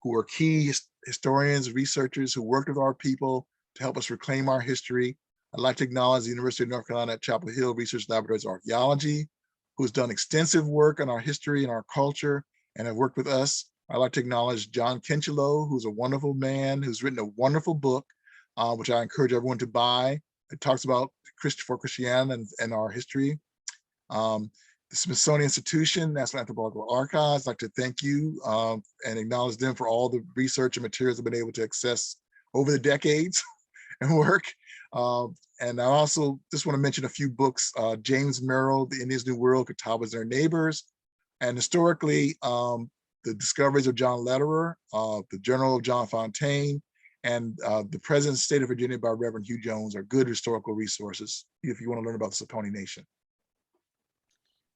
who are key historians, researchers who worked with our people to help us reclaim our history. I'd like to acknowledge the University of North Carolina at Chapel Hill Research Laboratories Archaeology, who has done extensive work on our history and our culture and have worked with us. I'd like to acknowledge John Kinchelow, who's a wonderful man, who's written a wonderful book, which I encourage everyone to buy. It talks about Christianity and our history. The Smithsonian Institution, National Anthropological Archives, I'd like to thank you and acknowledge them for all the research and materials they've been able to access over the decades and work. And I also just want to mention a few books, James Merrill, The Indians' New World, Catawba's Their Neighbors, and historically, The Discoveries of John Lederer, The Journal of John Fontaine, and The President's State of Virginia by Reverend Hugh Jones are good historical resources if you want to learn about the Saponi Nation.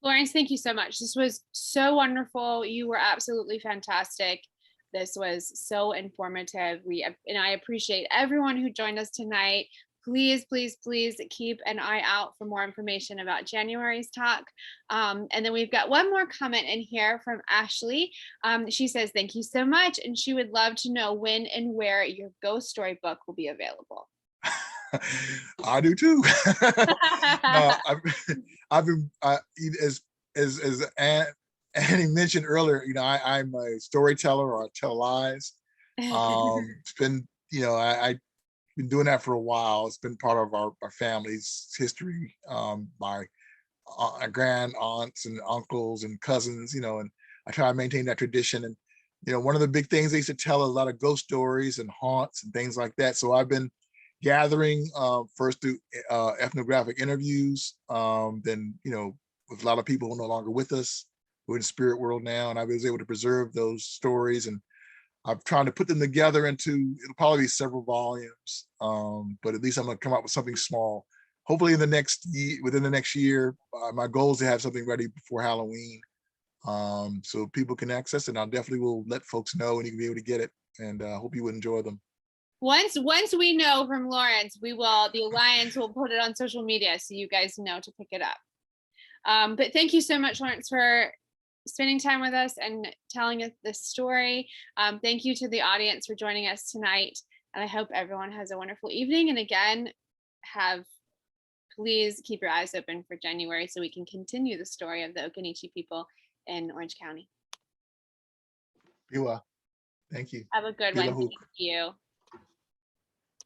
Lawrence, thank you so much. This was so wonderful. You were absolutely fantastic. This was so informative. And I appreciate everyone who joined us tonight. Please, please, please keep an eye out for more information about January's talk. And then we've got one more comment in here from Ashley. She says, thank you so much. And she would love to know when and where your ghost story book will be available. I do too. No, I've been as Annie mentioned earlier, I'm a storyteller, or I tell lies. It's been, I've been doing that for a while. It's been part of our family's history. My grand aunts and uncles and cousins, and I try to maintain that tradition. And one of the big things they used to tell a lot of ghost stories and haunts and things like that. So I've been gathering, first through ethnographic interviews, then, with a lot of people who are no longer with us, who are in the spirit world now, and I was able to preserve those stories, and I'm trying to put them together into, it'll probably be several volumes, but at least I'm gonna come up with something small. Hopefully in the next year, within the next year, my goal is to have something ready before Halloween, so people can access it. And I definitely will let folks know, and you can be able to get it. And I hope you would enjoy them. Once we know from Lawrence, the Alliance will put it on social media so you guys know to pick it up. But thank you so much, Lawrence, for spending time with us and telling us this story. Thank you to the audience for joining us tonight. And I hope everyone has a wonderful evening. And again, please keep your eyes open for January so we can continue the story of the Occaneechi people in Orange County. Be well. Thank you. Have a good one. Thank you.